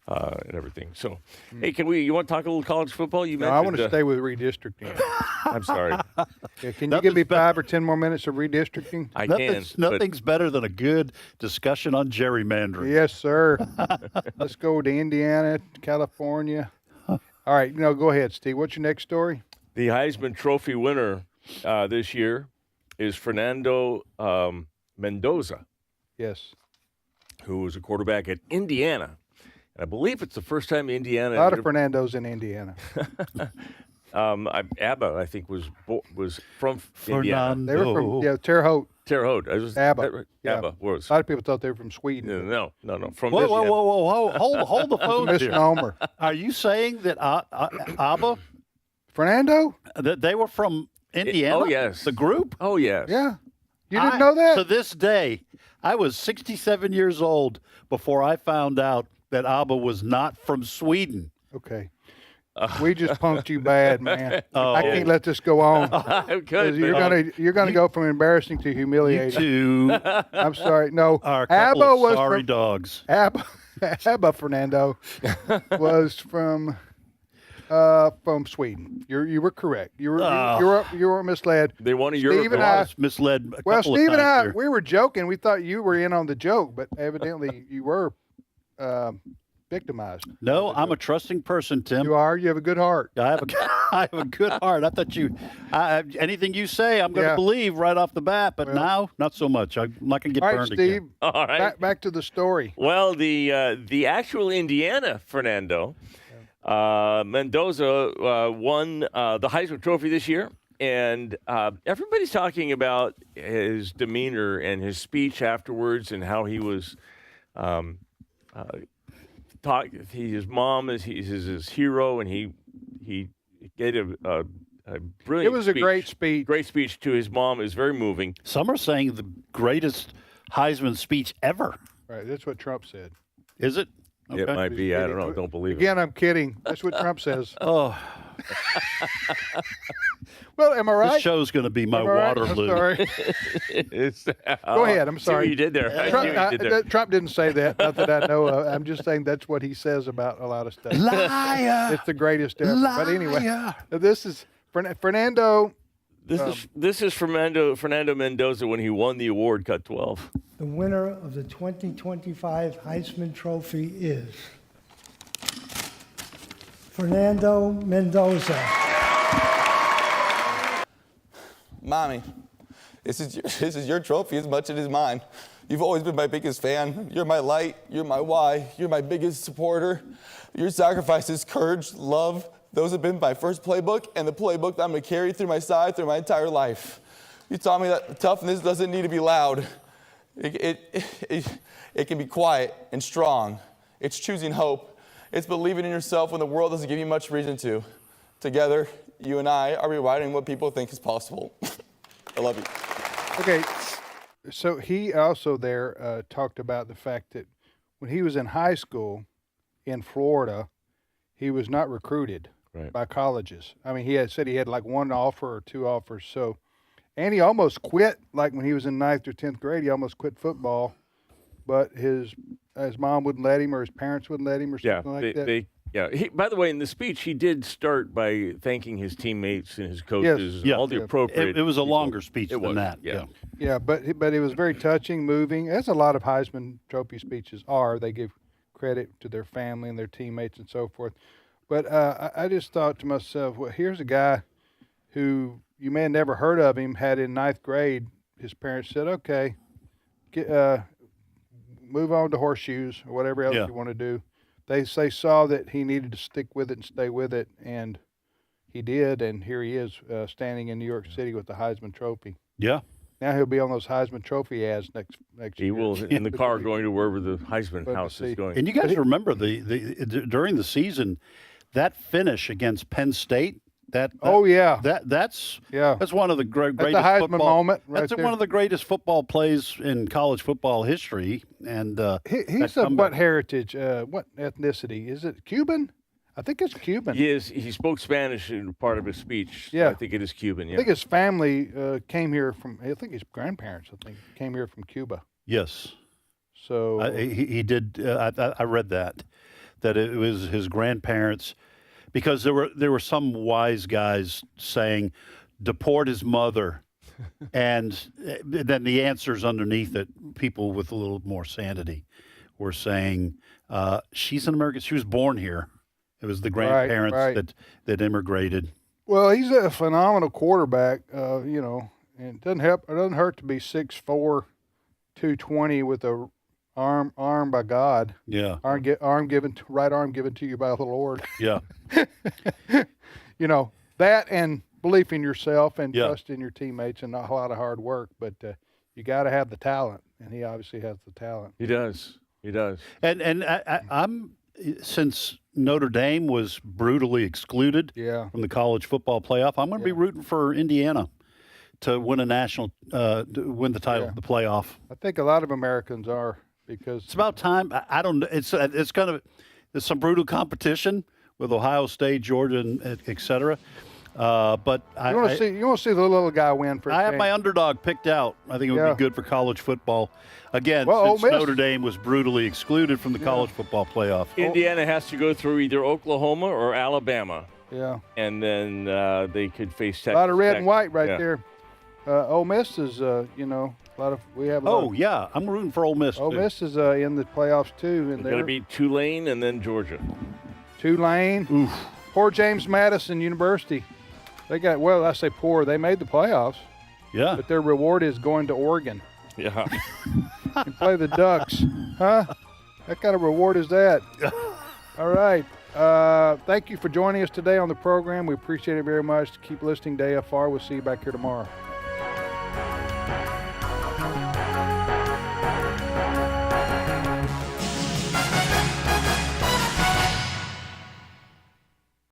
And everything. So, hey, you want to talk a little college football? I want to stay with redistricting. I'm sorry. Yeah, can you give me 5 or 10 more minutes of redistricting? Nothing's better than a good discussion on gerrymandering. Yes, sir. Let's go to Indiana, California. All right, go ahead, Steve. What's your next story? The Heisman Trophy winner this year is Fernando Mendoza. Yes. Who was a quarterback at Indiana. And I believe it's the first time Indiana. A lot of Fernandos in Indiana. Abba, I think, was from Indiana. They were from Terre Haute. Terre Haute. Abba. Abba was. A lot of people thought they were from Sweden. No. From whoa. Hold the phone here. Misnomer. Are you saying that Abba? Fernando? That they were from Indiana? Oh, yes. The group? Oh, yes. Yeah. You didn't know that? To this day, I was 67 years old before I found out that Abba was not from Sweden. Okay. We just punked you bad, man. Oh. I can't let this go on. Good. You're gonna go from embarrassing to humiliating. You two I'm sorry. No. are a couple Abba of was sorry from, dogs. Abba Fernando was from Sweden. You were correct. You were misled. They won a Steve and I was misled. Steve and I, we were joking. We thought you were in on the joke, but evidently you were victimized. No, I'm a trusting person, Tim. You are. You have a good heart. I have a good heart. I thought anything you say, I'm going to believe right off the bat. But now, not so much. I'm not going to get burned Steve, again. All right. Back to the story. Well, the actual Indiana Fernando Mendoza won the Heisman Trophy this year, and everybody's talking about his demeanor and his speech afterwards, and how he was. His mom is his hero, and he gave a brilliant. It was a great speech. Great speech to his mom. It was very moving. Some are saying the greatest Heisman speech ever. Right, that's what Trump said. Is it? Okay. It might be. I don't know. Don't believe it. Again, I'm kidding. That's what Trump says. Oh. Well, am I right? This show's going to be my Waterloo. I'm sorry. Go ahead. I'm sorry. See what you did there. Trump didn't say that. Not that I know of. I'm just saying that's what he says about a lot of stuff. Liar. It's the greatest ever. Liar. But anyway, this is Fernando This is Fernando Mendoza when he won the award, cut 12. The winner of the 2025 Heisman Trophy is Fernando Mendoza. Mommy, this is your trophy as much as it is mine. You've always been my biggest fan. You're my light. You're my why. You're my biggest supporter. Your sacrifices, courage, love, those have been my first playbook and the playbook that I'm going to carry through my side through my entire life. You taught me that toughness doesn't need to be loud. It can be quiet and strong. It's choosing hope. It's believing in yourself when the world doesn't give you much reason to. Together, you and I are rewriting what people think is possible. I love you. Okay, so he also there talked about the fact that when he was in high school in Florida, he was not recruited by colleges. I mean, he said he had like one offer or two offers. So, and he almost quit, like when he was in 9th or 10th grade, he almost quit football, but his mom wouldn't let him or his parents wouldn't let him or something like that. By the way, in the speech, he did start by thanking his teammates and his coaches, and all the appropriate. It was a people. longer speech than that. Yeah, but it was very touching, moving, as a lot of Heisman Trophy speeches are. They give credit to their family and their teammates and so forth. But I just thought to myself, well, here's a guy who you may have never heard of him, had in 9th grade, his parents said, okay, move on to horseshoes or whatever else you want to do. They saw that he needed to stick with it and stay with it, and he did, and here he is standing in New York City with the Heisman Trophy. Yeah. Now he'll be on those Heisman Trophy ads next year. He will in the car going to wherever the Heisman house is going. And you guys remember during the season, that finish against Penn State. That's one of the greatest the Heisman football moment. That's one of the greatest football plays in college football history. And he's of what heritage? What ethnicity? Is it Cuban? I think it's Cuban. He spoke Spanish in part of his speech. Yeah. I think it is Cuban. I think his family came here from. I think his grandparents. Came here from Cuba. Yes. So he did. I read that it was his grandparents, because there were some wise guys saying, deport his mother, and then the answers underneath it, people with a little more sanity were saying, she's an American. She was born here. It was the grandparents that immigrated. Well, he's a phenomenal quarterback, and it doesn't hurt to be 6'4", 220 with a arm by God. Yeah. Right arm given to you by the Lord. Yeah. That and belief in yourself and trust in your teammates and not a lot of hard work, but you got to have the talent, and he obviously has the talent. He does. And I'm since Notre Dame was brutally excluded from the college football playoff, I'm going to be rooting for Indiana to win a national, to win the title, the playoff. I think a lot of Americans are, because it's about time. I don't. It's kind of there's some brutal competition with Ohio State, Georgia, and et cetera. But you want to see the little guy win for. I have my underdog picked out. I think it would be good for college football. Again, well, since Notre Dame was brutally excluded from the college football playoff. Indiana has to go through either Oklahoma or Alabama. Yeah. And then they could face Texas. A lot of red and white there. Ole Miss is, we have. I'm rooting for Ole Miss. Ole Miss is in the playoffs too, and they're going to beat Tulane and then Georgia. Tulane. Oof. Poor James Madison University. They got I say poor. They made the playoffs. Yeah. But their reward is going to Oregon. Yeah. And play the Ducks. Huh? What kind of reward is that? All right. Thank you for joining us today on the program. We appreciate it very much. Keep listening to AFR. We'll see you back here tomorrow.